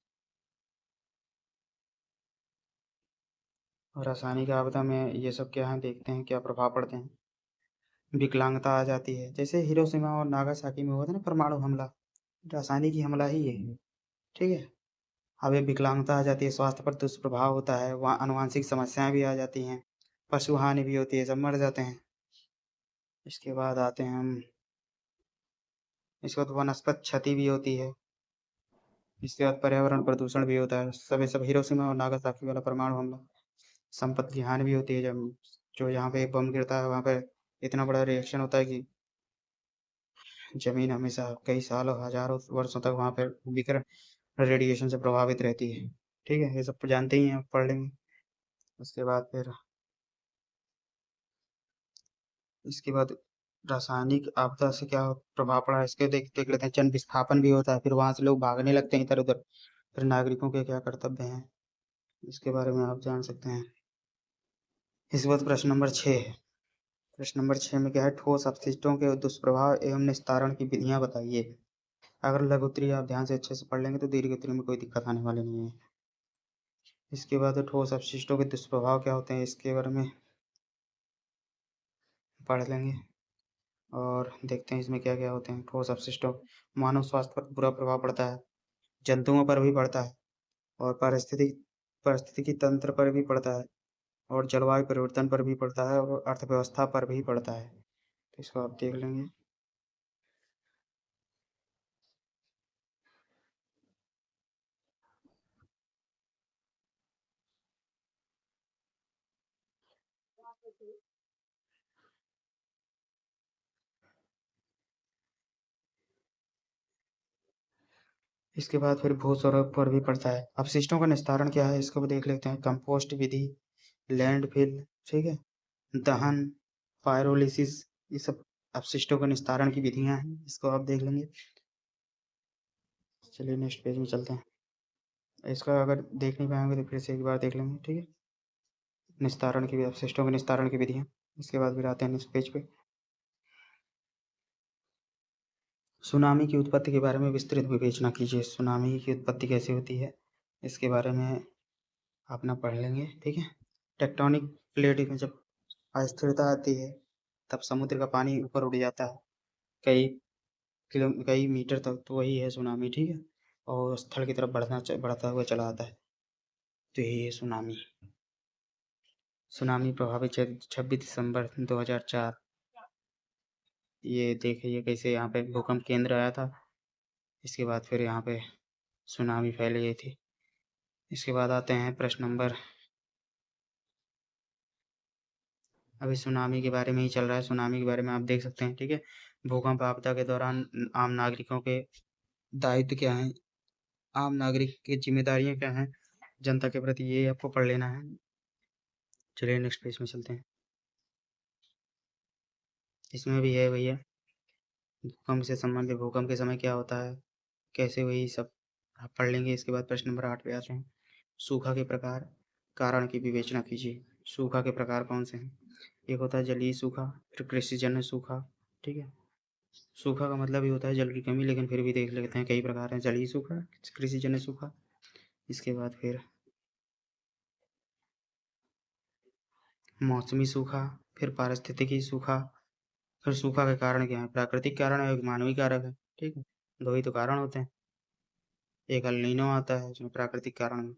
Speaker 1: और रासायनिक आपदा में ये सब क्या है, देखते हैं क्या प्रभाव पड़ते हैं। विकलांगता आ जाती है, जैसे हिरोशिमा और नागासाकी में हुआ था ना परमाणु हमला, रासायनिक ही हमला ही है, ठीक है। अब ये विकलांगता आ जाती है, स्वास्थ्य पर दुष्प्रभाव होता है, वहाँ आनुवांशिक समस्याएं भी आ जाती हैं, पशु हानि भी होती है, सब मर जाते हैं। इसके बाद आते हैं हम, इसके बाद वनस्पत क्षति भी होती है। इसके बाद पर्यावरण प्रदूषण भी होता है, सब ये सब हिरोशिमा और नागासाकी वाला परमाणु हमला, संपत्ति की हानि भी होती है, जब जो जहाँ पे बम गिरता है वहाँ पे इतना बड़ा रिएक्शन होता है कि जमीन हमेशा कई सालों हजारों वर्षों तक वहाँ पर विकिरण रेडिएशन से प्रभावित रहती है। ठीक है, ये सब तो जानते ही हैं, आप पढ़ लेंगे। उसके बाद फिर इसके बाद रासायनिक आपदा से क्या प्रभाव पड़ा है, इसके देख देख लेते हैं। जन विस्थापन भी होता है, फिर वहां से लोग भागने लगते हैं इधर उधर। फिर नागरिकों के क्या कर्तव्य हैं, इसके बारे में आप जान सकते हैं। इसके बाद प्रश्न नंबर 6 है। प्रश्न नंबर 6 में क्या है, ठोस अपशिष्टों के दुष्प्रभाव एवं निस्तारण की विधियां बताइए। अगर लघु उत्तरीय आप ध्यान से अच्छे से पढ़ लेंगे तो दीर्घ उत्तरीय में कोई दिक्कत आने वाली नहीं है। इसके बाद ठोस अपशिष्टों के दुष्प्रभाव क्या होते हैं, इसके बारे में पढ़ लेंगे और देखते हैं इसमें क्या क्या होते हैं। ठोस अपशिष्टों, मानव स्वास्थ्य पर बुरा प्रभाव पड़ता है, जंतुओं पर भी पड़ता है, और पारिस्थितिकी तंत्र पर भी पड़ता है, और जलवायु परिवर्तन पर भी पड़ता है, और अर्थव्यवस्था पर भी पड़ता है। तो इसको आप देख लेंगे। इसके बाद फिर भू-स्वरूप पर भी पड़ता है। अपशिष्टों का निस्तारण क्या है, इसको भी देख लेते हैं। कंपोस्ट विधि, लैंडफिल, ठीक है, दहन, पायरोलिसिस, ये सब अपशिष्टों के निस्तारण की विधियां हैं, इसको आप देख लेंगे। चलिए नेक्स्ट पेज में चलते हैं। इसका अगर देख नहीं पाएंगे तो फिर से एक बार देख लेंगे, ठीक है। निस्तारण की, अपशिष्टों के निस्तारण की विधियां। इसके बाद फिर आते हैं नेक्स्ट पेज पे। सुनामी की उत्पत्ति के बारे में विस्तृत विवेचना कीजिए। सुनामी की उत्पत्ति कैसे होती है, इसके बारे में अपना पढ़ लेंगे, ठीक है। टेक्टोनिक प्लेट में जब अस्थिरता आती है तब समुद्र का पानी ऊपर उड़ जाता है कई कई मीटर तक, तो वही है सुनामी, ठीक है। और स्थल की तरफ बढ़ता हुआ चला आता है, तो यही है सुनामी। सुनामी प्रभावित क्षेत्र 26 दिसंबर 2004। ये देखिए कैसे यहाँ पे भूकंप केंद्र आया था, इसके बाद फिर यहाँ पे सुनामी फैल गई थी। इसके बाद आते हैं प्रश्न नंबर, अभी सुनामी के बारे में ही चल रहा है, सुनामी के बारे में आप देख सकते हैं, ठीक है। भूकंप आपदा के दौरान आम नागरिकों के दायित्व क्या हैं, आम नागरिक की जिम्मेदारियां क्या हैं जनता के प्रति, ये आपको पढ़ लेना है। चलिए नेक्स्ट पेज में चलते हैं। इसमें भी है भैया भूकंप से संबंधित, भूकंप के समय क्या होता है, कैसे, वही सब आप पढ़ लेंगे। इसके बाद प्रश्न नंबर 8 पे आते हैं। सूखा के प्रकार, कारण की विवेचना कीजिए। सूखा के प्रकार कौन से हैं, एक होता है जलीय सूखा, फिर कृषिजन्य सूखा, ठीक है। सूखा का मतलब ही होता है जल की कमी, लेकिन फिर भी देख लेते हैं कई प्रकार हैं। जलीय सूखा, कृषिजन्य सूखा, इसके बाद फिर मौसमी सूखा, फिर पारिस्थितिकी सूखा, फिर सूखा के कारण क्या है, प्राकृतिक कारण है, एक मानवीय कारक है, ठीक है। दो ही तो कारण होते हैं, एक अल नीनो आता है जो प्राकृतिक कारण है।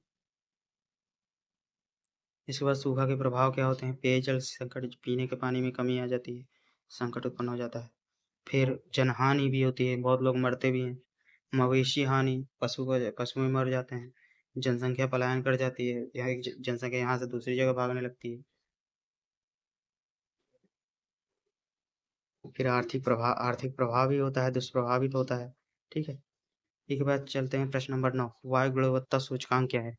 Speaker 1: इसके बाद सूखा के प्रभाव क्या होते हैं, पेयजल संकट, पीने के पानी में कमी आ जाती है, संकट उत्पन्न हो जाता है। फिर जनहानि भी होती है, बहुत लोग मरते भी हैं। मवेशी हानि, पशु में मर जाते हैं। जनसंख्या पलायन कर जाती है, यहाँ एक जनसंख्या यहाँ से दूसरी जगह भागने लगती है। फिर आर्थिक प्रभाव भी होता है, दुष्प्रभावित होता है, ठीक है। एक बार चलते हैं प्रश्न नंबर 9, वायु गुणवत्ता सूचकांक क्या है।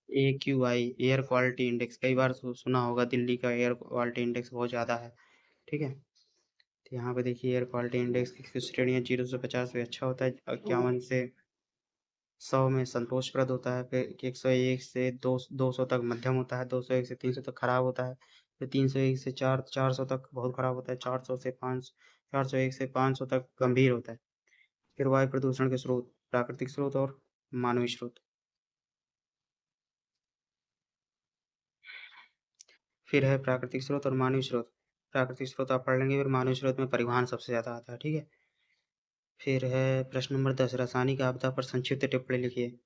Speaker 1: AQI, एयर क्वालिटी इंडेक्स, कई बार सुना होगा, दिल्ली का एयर क्वालिटी इंडेक्स बहुत ज़्यादा है, ठीक है। तो यहाँ पे देखिए एयर क्वालिटी इंडेक्स की कुछ श्रेणियाँ, 0 से 50 पे अच्छा होता है, 51 से 100 में संतोषप्रद होता है, फिर 101 से 200 तक मध्यम होता है, 201 से 300 तक खराब होता है, फिर 301 से 400 तक बहुत खराब होता है, 401 से 500 तक गंभीर होता है। फिर वायु प्रदूषण के स्रोत, प्राकृतिक स्रोत और मानवीय स्रोत। फिर है प्राकृतिक स्रोत और मानवीय स्रोत। प्राकृतिक स्रोत आप पढ़ लेंगे, फिर मानवीय स्रोत में परिवहन सबसे ज़्यादा आता है, ठीक है। फिर है प्रश्न नंबर 10, रासायनिक आपदा पर संक्षिप्त टिप्पणी लिखिए।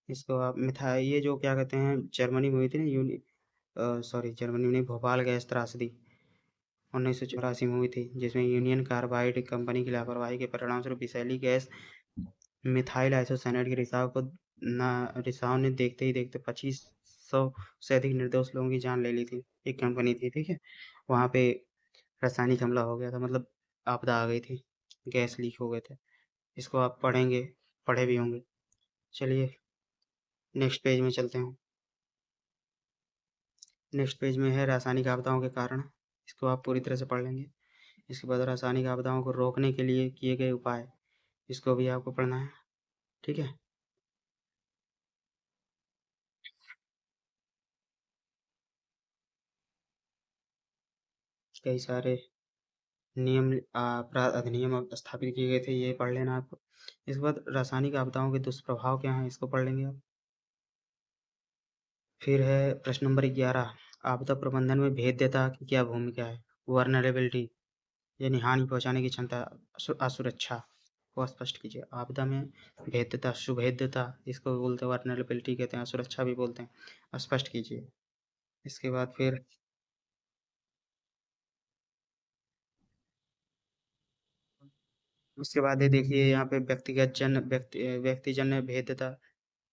Speaker 1: इसको आप मिथाइल, ये जो क्या कहते हैं, जर्मनी में हुई थी ना, सॉरी जर्मनी में नहीं, भोपाल गैस त्रासदी 1984 में हुई थी, जिसमें यूनियन कार्बाइड कंपनी की लापरवाही के परिणामस्वरूप विषैली गैस मिथाइल आइसोसाइनाइड के रिसाव ने देखते ही देखते 25 100 से अधिक निर्दोष लोगों की जान ले ली थी। एक कंपनी थी, ठीक है? वहाँ पे रासायनिक हमला हो गया था, मतलब आपदा आ गई थी, गैस लीक हो गए थे। इसको आप पढ़ेंगे, पढ़े भी होंगे। चलिए नेक्स्ट पेज में चलते हैं। नेक्स्ट पेज में है रासायनिक आपदाओं के कारण। इसको आप पूरी तरह से पढ़ लेंगे। इसके बाद रासायनिक आपदाओं को रोकने के लिए किए गए उपाय, इसको भी आपको पढ़ना है, ठीक है? कई सारे नियम अपराध अधिनियम स्थापित किए गए थे, ये पढ़ लेना आपको। इसके बाद रासायनिक आपदाओं के दुष्प्रभाव क्या हैं, इसको पढ़ लेंगे आप। फिर है प्रश्न नंबर 11, आपदा प्रबंधन में भेद्यता की क्या भूमिका है? वर्नरेबिलिटी यानी हानि पहुंचाने की क्षमता, असुरक्षा को स्पष्ट कीजिए। आपदा में भेद्यता, सुभेद्यता, इसको बोलते हैं वर्नरेबिलिटी कहते हैं, असुरक्षा भी बोलते हैं, स्पष्ट कीजिए। इसके बाद फिर उसके बाद ये देखिए यहाँ पे व्यक्तिजन्य भेद्यता,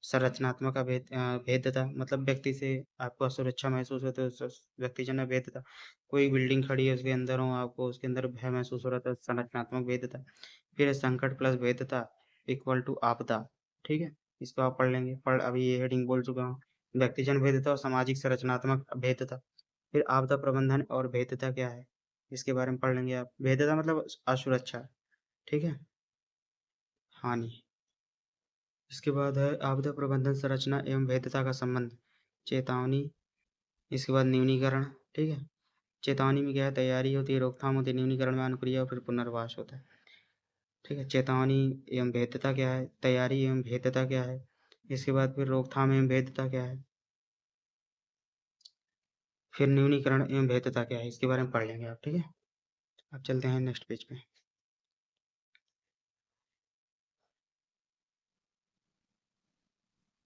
Speaker 1: संरचनात्मक भेद्यता, मतलब व्यक्ति से आपको असुरक्षा महसूस होती है, व्यक्तिजन्य भेद्यता। कोई बिल्डिंग खड़ी है, उसके अंदर हो, आपको उसके अंदर भय महसूस हो रहा था, संरचनात्मक भेद्यता। फिर संकट प्लस भेद्यता इक्वल टू आपदा, ठीक है? इसको आप पढ़ लेंगे, अभी ये हेडिंग बोल चुका हूँ। व्यक्तिजन भेद्यता और सामाजिक संरचनात्मक भेद्यता। फिर आपदा प्रबंधन और भेद्यता क्या है, इसके बारे में पढ़ लेंगे आप। भेद्यता मतलब असुरक्षा, ठीक है, हानि। इसके बाद है आपदा प्रबंधन, संरचना एवं भेद्यता का संबंध, चेतावनी। इसके बाद न्यूनीकरण, ठीक है? चेतावनी में क्या है, तैयारी होती है, रोकथाम होती है, न्यूनीकरण में अनुक्रिया और फिर पुनर्वास होता है, ठीक है? चेतावनी एवं भेद्यता क्या है, तैयारी एवं भेद्यता क्या है, इसके बाद फिर रोकथाम एवं भेद्यता क्या है, फिर न्यूनीकरण एवं भेद्यता क्या है, इसके बारे में पढ़ लेंगे आप, ठीक है? अब चलते हैं नेक्स्ट पेज पे।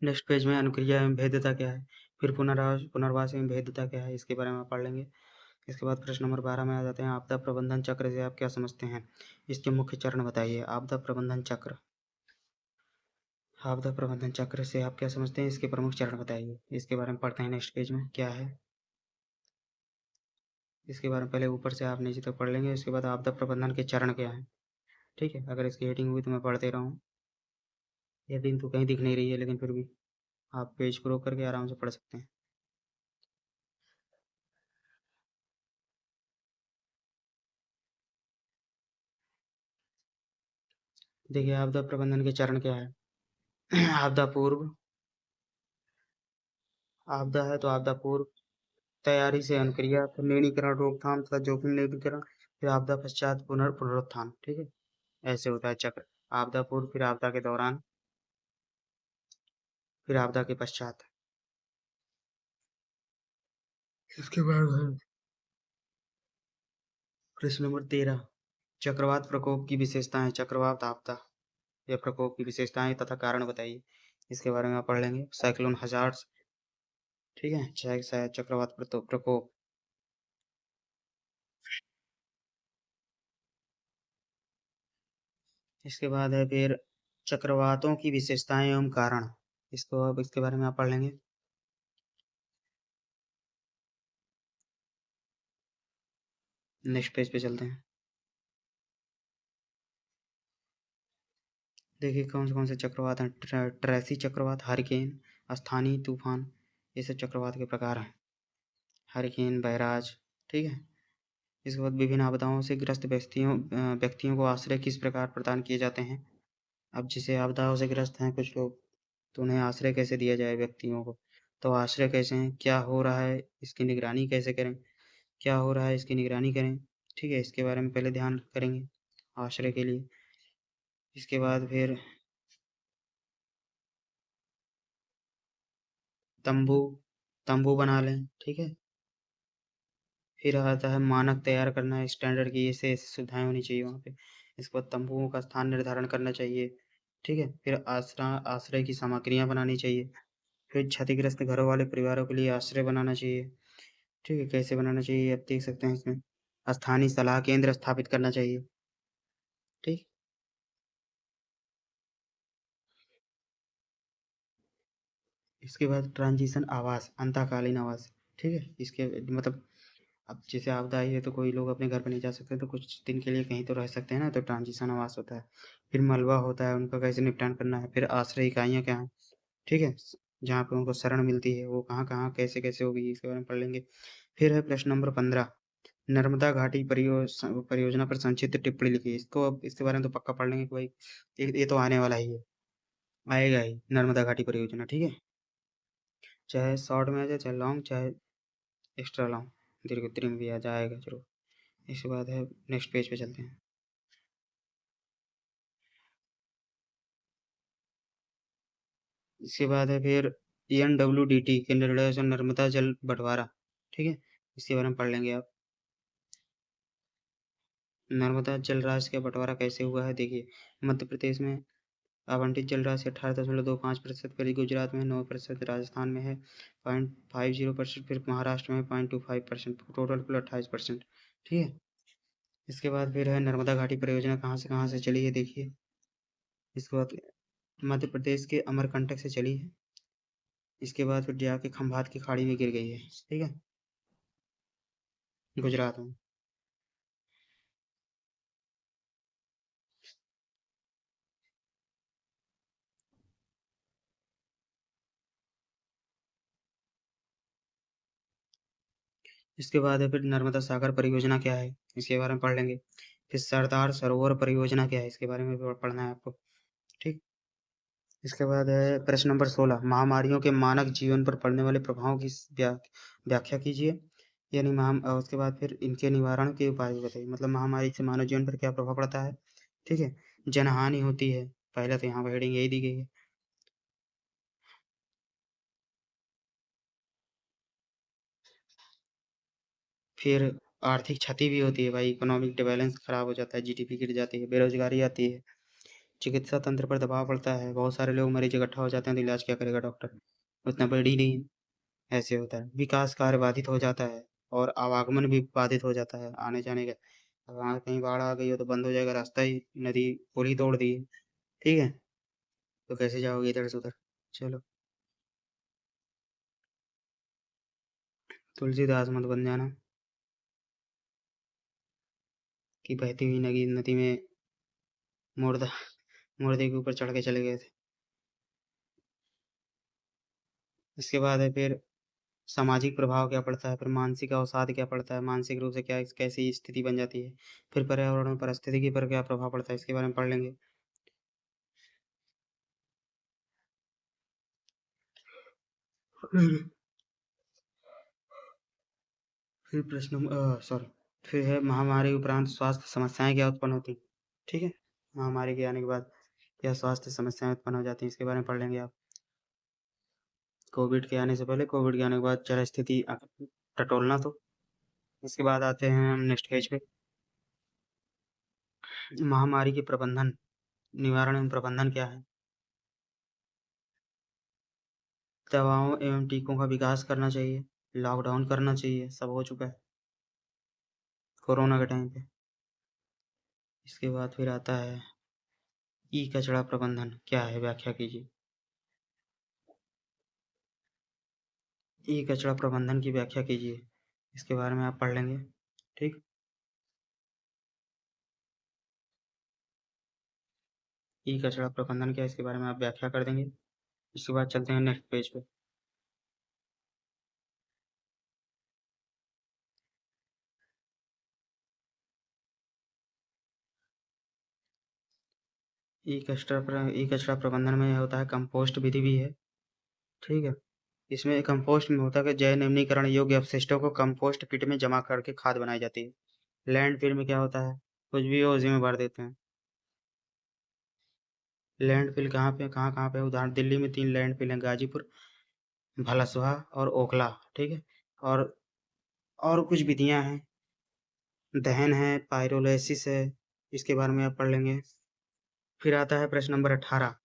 Speaker 1: नेक्स्ट पेज में अनुक्रिया एवं भेद्यता क्या है, फिर पुनर्वास एवं भेद्यता क्या है, इसके बारे में आप पढ़ लेंगे। इसके बाद प्रश्न नंबर 12 में आ जाते हैं, आपदा प्रबंधन चक्र से आप क्या समझते हैं? इसके मुख्य चरण बताइए। आपदा प्रबंधन चक्र, आपदा प्रबंधन चक्र से आप क्या समझते हैं, इसके प्रमुख चरण बताइए। इसके बारे में पढ़ते हैं नेक्स्ट पेज में क्या है, इसके बारे में पहले ऊपर से आप नीचे तक पढ़ लेंगे। उसके बाद आपदा प्रबंधन के चरण क्या है, ठीक है? अगर इसकी हेडिंग हुई तो मैं पढ़ दे रहा हूँ। हेडिंग तो कहीं दिख नहीं रही है, लेकिन फिर भी आप पेज को रोक करके आराम से पढ़ सकते हैं। देखिए आपदा प्रबंधन के चरण क्या है। आपदा पूर्व, आपदा है तो आपदा पूर्व, तैयारी से अनुक्रिया, फिर न्यूनीकरण, रोकथाम तथा जोखिम न्यूनीकरण, फिर आपदा पश्चात पुनरुत्थान, ठीक है? ऐसे होता है चक्र। आपदा पूर्व, फिर आपदा के दौरान, फिर आपदा के पश्चात। इसके बाद है प्रश्न नंबर 13, चक्रवात प्रकोप की विशेषताएं, चक्रवात आपदा या प्रकोप की विशेषताएं तथा कारण बताइए। इसके बारे में आप पढ़ लेंगे। साइक्लोन हजार्ड्स, ठीक है, चक्रवात प्रकोप। इसके बाद है फिर चक्रवातों की विशेषताएं एवं कारण, इसको अब इसके बारे में आप पढ़ लेंगे। नेक्स्ट पेज पे चलते हैं। देखिए कौन से चक्रवात हैं। ट्रेसी चक्रवात, हरिकेन, स्थानीय तूफान, ये सब चक्रवात के प्रकार हैं। हरिकेन, बैराज, ठीक है? इसके बाद विभिन्न आपदाओं से ग्रस्त व्यक्तियों को आश्रय किस प्रकार प्रदान किए जाते हैं? अब जैसे आपदाओं से ग्रस्त हैं कुछ लोग, तो उन्हें आश्रय कैसे दिया जाए व्यक्तियों को? तो आश्रय कैसे हैं, क्या हो रहा है, इसकी निगरानी कैसे करें, क्या हो रहा है इसकी निगरानी करें, ठीक है? इसके बारे में पहले ध्यान करेंगे आश्रय के लिए। इसके बाद फिर तंबू, तंबू बना लें, ठीक है? फिर आता है मानक तैयार करना, स्टैंडर्ड की ऐसे सुविधाएं होनी चाहिए वहाँ पे। इसके बाद तंबुओं का स्थान निर्धारण करना चाहिए, ठीक है? फिर आश्रय की सामग्रियाँ बनानी चाहिए। फिर क्षतिग्रस्त घरों वाले परिवारों के लिए आश्रय बनाना चाहिए, ठीक है? कैसे बनाना चाहिए आप देख सकते हैं इसमें। स्थानीय सलाह केंद्र स्थापित करना चाहिए, ठीक? इसके बाद ट्रांजिशन आवास, अंतःकालीन आवास, ठीक है? इसके मतलब अब जैसे आपदा आई है तो कोई लोग अपने घर पे नहीं जा सकते, तो कुछ दिन के लिए कहीं तो रह सकते हैं ना, तो ट्रांजिशन आवास होता है। फिर मलबा होता है, उनका कैसे निपटान करना है। फिर आश्रय इकाइयाँ क्या हैं, ठीक है? जहाँ पे उनको शरण मिलती है, वो कहाँ-कहाँ, कैसे-कैसे होगी, इसके बारे में पढ़ लेंगे। फिर है प्रश्न नंबर 15, नर्मदा घाटी परियोजना पर संक्षिप्त टिप्पणी लिखिए। इसको अब इसके बारे में तो पक्का पढ़ लेंगे कि भाई ये तो आने वाला ही है, आएगा ही नर्मदा घाटी परियोजना, ठीक है? चाहे शॉर्ट में आ जाए, चाहे लॉन्ग, चाहे एक्स्ट्रा लॉन्ग, दीर्घोत्तरी में भी आ जाएगा ज़रूर। इसके बाद है नेक्स्ट पेज पे चलते हैं। इसके बाद है फिर एनडब्ल्यूडीटी के निर्णय से नर्मदा जल बंटवारा, ठीक है? इसके बारे में पढ़ लेंगे आप। नर्मदा जल राशि का बंटवारा कैसे हुआ है, देखिए। मध्य प्रदेश में आवंटित जल राशि 18.25%, फिर गुजरात में 9%, राजस्थान में है 0.50%, फिर महाराष्ट्र में 0.25%, टोटल कुल 28%, ठीक है? इसके बाद फिर है नर्मदा घाटी परियोजना कहाँ से चली है, देखिए। इसके बाद मध्य प्रदेश के अमरकंटक से चली है। इसके बाद फिर जाके खंभात की खाड़ी में गिर गई है, ठीक है? गुजरात में। इसके बाद है फिर नर्मदा सागर परियोजना क्या है, इसके बारे में पढ़ लेंगे। फिर सरदार सरोवर परियोजना क्या है, इसके बारे में भी पढ़ना है आपको, ठीक। इसके बाद है प्रश्न नंबर 16, महामारियों के मानव जीवन पर पड़ने वाले प्रभावों की व्याख्या कीजिए। यानी उसके बाद फिर इनके निवारण के उपाय बताइए। मतलब महामारी से मानव जीवन पर क्या प्रभाव पड़ता है, ठीक है? जनहानि होती है, पहले तो यहाँ पर हेडिंग यही दी गई है। फिर आर्थिक क्षति भी होती है भाई, इकोनॉमिक बैलेंस खराब हो जाता है, जीडीपी गिर जाती है, बेरोजगारी आती है, चिकित्सा तंत्र पर दबाव पड़ता है, बहुत सारे लोग मरीज इकट्ठा हो जाते हैं, तो इलाज क्या करेगा डॉक्टर, उतना बड़ी नहीं है, ऐसे होता है। विकास कार्य बाधित हो जाता है और आवागमन भी बाधित हो जाता है, आने जाने का। अब वहाँ कहीं बाढ़ आ गई हो तो बंद हो जाएगा रास्ता ही, नदी पुल ही तोड़ दी है, ठीक है? तो कैसे जाओगे इधर से उधर। चलो, तुलसीदास मत बन जाना कि बहती हुई नदी नदी में मुर्दा मुर्दे के ऊपर चढ़ के चले गए थे। इसके बाद है फिर सामाजिक प्रभाव क्या पड़ता है, फिर मानसिक अवसाद क्या पड़ता है, मानसिक रूप से क्या कैसी स्थिति बन जाती है। फिर पर्यावरण और पारिस्थितिकी पर क्या प्रभाव पड़ता है, इसके बारे में पढ़ लेंगे। फिर फिर प्रश्न सॉरी फिर है महामारी उपरांत स्वास्थ्य समस्याएं क्या उत्पन्न होती, ठीक है? महामारी के आने के बाद क्या स्वास्थ्य समस्याएं उत्पन्न हो जाती हैं, इसके बारे में पढ़ लेंगे आप। कोविड के आने से पहले, कोविड के आने के बाद जरा स्थिति टटोलना तो। इसके बाद आते हैं हम नेक्स्ट पेज पे। महामारी के प्रबंधन, निवारण एवं प्रबंधन क्या है। दवाओं एवं टीकों का विकास करना चाहिए, लॉकडाउन करना चाहिए, सब हो चुका है कोरोना के टाइम पे। इसके बाद फिर आता है ई कचरा प्रबंधन क्या है, व्याख्या कीजिए। ई कचरा प्रबंधन की व्याख्या कीजिए, इसके बारे में आप पढ़ लेंगे, ठीक। ई कचरा प्रबंधन क्या है, इसके बारे में आप व्याख्या कर देंगे। इसके बाद चलते हैं नेक्स्ट पेज पे। ई कचरा प्रबंधन में होता है कंपोस्ट विधि भी है, ठीक है? इसमें कंपोस्ट में होता है कि जैव निम्नीकरण योग्य अपशिष्टों को कंपोस्ट पिट में जमा करके खाद बनाई जाती है। लैंडफिल में क्या होता है, कुछ भी हो उसी में भर देते हैं। लैंडफिल कहाँ कहाँ पे, उदाहरण दिल्ली में 3 लैंडफिल हैं, गाजीपुर, भलसवा और ओखला, ठीक है? और और कुछ विधियां हैं, दहन है, पाइरोलाइसिस है, इसके बारे में आप पढ़ लेंगे। फिर आता है प्रश्न नंबर 18,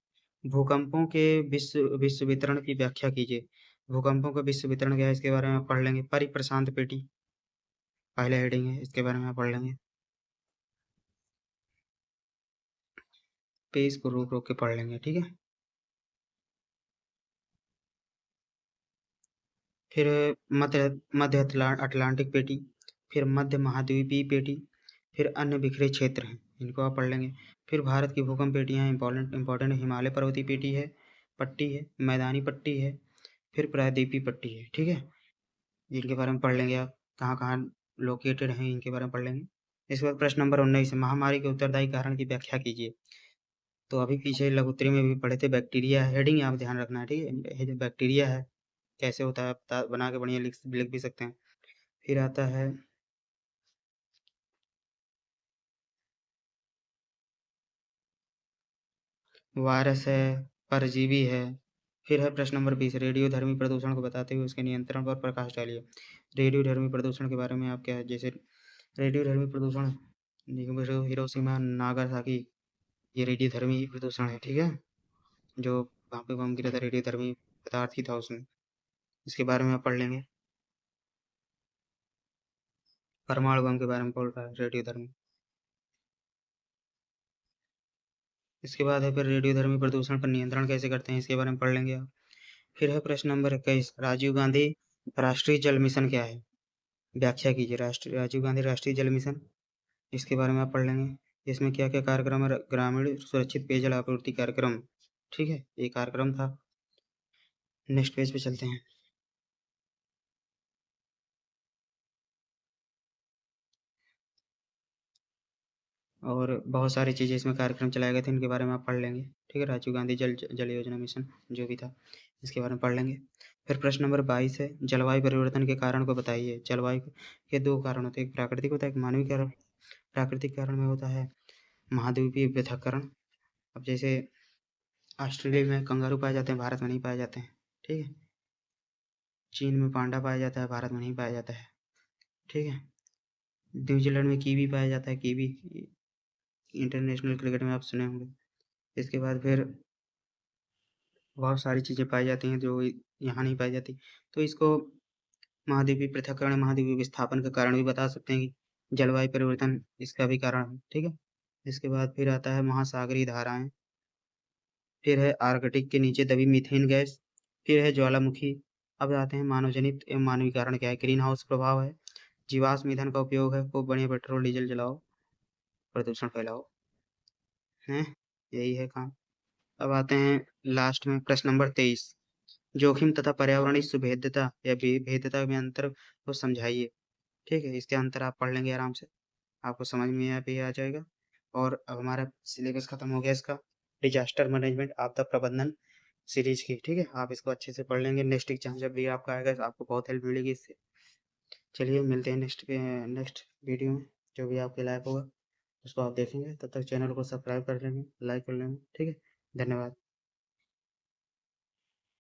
Speaker 1: भूकंपों के विश्व विश्व वितरण की व्याख्या कीजिए। भूकंपों का विश्व वितरण क्या है, इसके बारे में आप पढ़ लेंगे। परिप्रशांत पेटी पहले हेडिंग है, इसके बारे में आप पढ़ लेंगे। पेज को रोक रोक के पढ़ लेंगे, ठीक है? फिर मध्य अटलांटिक पेटी, फिर मध्य महाद्वीपीय पेटी, फिर अन्य बिखरे क्षेत्र हैं, इनको आप पढ़ लेंगे। फिर भारत की भूकंप पेटियाँ इंपॉर्टेंट हिमालय पर्वतीय पेटी है, पट्टी है, मैदानी पट्टी है, फिर प्रायद्वीपीय पट्टी है, ठीक है। इनके बारे में पढ़ लेंगे आप, कहाँ-कहाँ लोकेटेड हैं इनके बारे में पढ़ लेंगे। इसके बाद प्रश्न नंबर 19 है, महामारी के उत्तरदायी कारण की व्याख्या कीजिए। तो अभी पीछे लघुत्तरी में भी पढ़े थे, बैक्टीरिया है, हेडिंग आप ध्यान रखना है, ठीक है। ये जो बैक्टीरिया है कैसे होता है आप बना के बढ़िया लिख भी सकते हैं। फिर आता है वायरस है, परजीवी है। फिर है प्रश्न नंबर 20, रेडियोधर्मी प्रदूषण को बताते हुए उसके नियंत्रण पर प्रकाश डालिए। रेडियोधर्मी प्रदूषण के बारे में आप क्या है, जैसे रेडियोधर्मी प्रदूषण हिरोशिमा नागासाकी, ये रेडियोधर्मी प्रदूषण है, ठीक है। जो वहाँ पे बम गिरा था रेडियोधर्मी पदार्थ ही था उसमें, इसके बारे में आप पढ़ लेंगे। परमाणु बम के बारे में बोल रहा है रेडियोधर्मी। इसके बाद है फिर रेडियोधर्मी प्रदूषण पर नियंत्रण कैसे करते हैं, इसके बारे में पढ़ लेंगे आप। फिर है प्रश्न नंबर 21, राजीव गांधी राष्ट्रीय जल मिशन क्या है, व्याख्या कीजिए। राजीव गांधी राष्ट्रीय जल मिशन, इसके बारे में आप पढ़ लेंगे। इसमें क्या क्या कार्यक्रम है, ग्रामीण सुरक्षित पेयजल आपूर्ति कार्यक्रम, ठीक है, ये कार्यक्रम था। नेक्स्ट पेज पे चलते हैं। और बहुत सारी चीज़ें इसमें कार्यक्रम चलाए गए थे, इनके बारे में आप पढ़ लेंगे, ठीक है। राजीव गांधी जल जल योजना मिशन जो भी था, इसके बारे में पढ़ लेंगे। फिर प्रश्न नंबर 22 है, जलवायु परिवर्तन के कारण को बताइए। जलवायु के दो कारण होते हैं, एक प्राकृतिक होता है, एक मानवीय कारण। प्राकृतिक कारण में होता है महाद्वीपीय पृथक्करण। अब जैसे ऑस्ट्रेलिया में कंगारू पाए जाते हैं, भारत में नहीं पाए जाते हैं, ठीक है। चीन में पांडा पाया जाता है, भारत में नहीं पाया जाता है, ठीक है। न्यूजीलैंड में कीवी पाया जाता है, कीवी इंटरनेशनल क्रिकेट में आप सुने होंगे। इसके बाद फिर बहुत सारी चीज़ें पाई जाती हैं जो यहाँ नहीं पाई जाती। तो इसको महाद्वीपीय पृथक्करण, महाद्वीपीय विस्थापन का कारण भी बता सकते हैं कि जलवायु परिवर्तन इसका भी कारण है, ठीक है। इसके बाद फिर आता है महासागरीय धाराएँ, फिर है आर्कटिक के नीचे दबी मीथेन गैस, फिर है ज्वालामुखी। अब आते हैं मानव जनित एवं मानवीय कारण क्या है, ग्रीन हाउस प्रभाव है, जीवाश्म ईंधन का उपयोग है, खूब बढ़िया पेट्रोल डीजल जलाओ, प्रदूषण फैलाओ, हैं, यही है काम। अब आते हैं लास्ट में प्रश्न नंबर 23, जोखिम तथा पर्यावरणीय सुभेद्यता या भेद्यता में अंतर को समझाइए, ठीक है। इसके अंतर आप पढ़ लेंगे आराम से, आपको समझ में भी आ जाएगा। और अब हमारा सिलेबस खत्म हो गया इसका, डिजास्टर मैनेजमेंट आपदा प्रबंधन सीरीज की, ठीक है। आप इसको अच्छे से पढ़ लेंगे, नेक्स्ट एग्जाम जब भी आपका आएगा तो आपको बहुत हेल्प मिलेगी इससे। चलिए मिलते हैं नेक्स्ट वीडियो में, जो भी आपके लायक होगा उसको आप देखेंगे। तब तक चैनल को सब्सक्राइब कर लेंगे, लाइक कर लेंगे, ठीक है। धन्यवाद।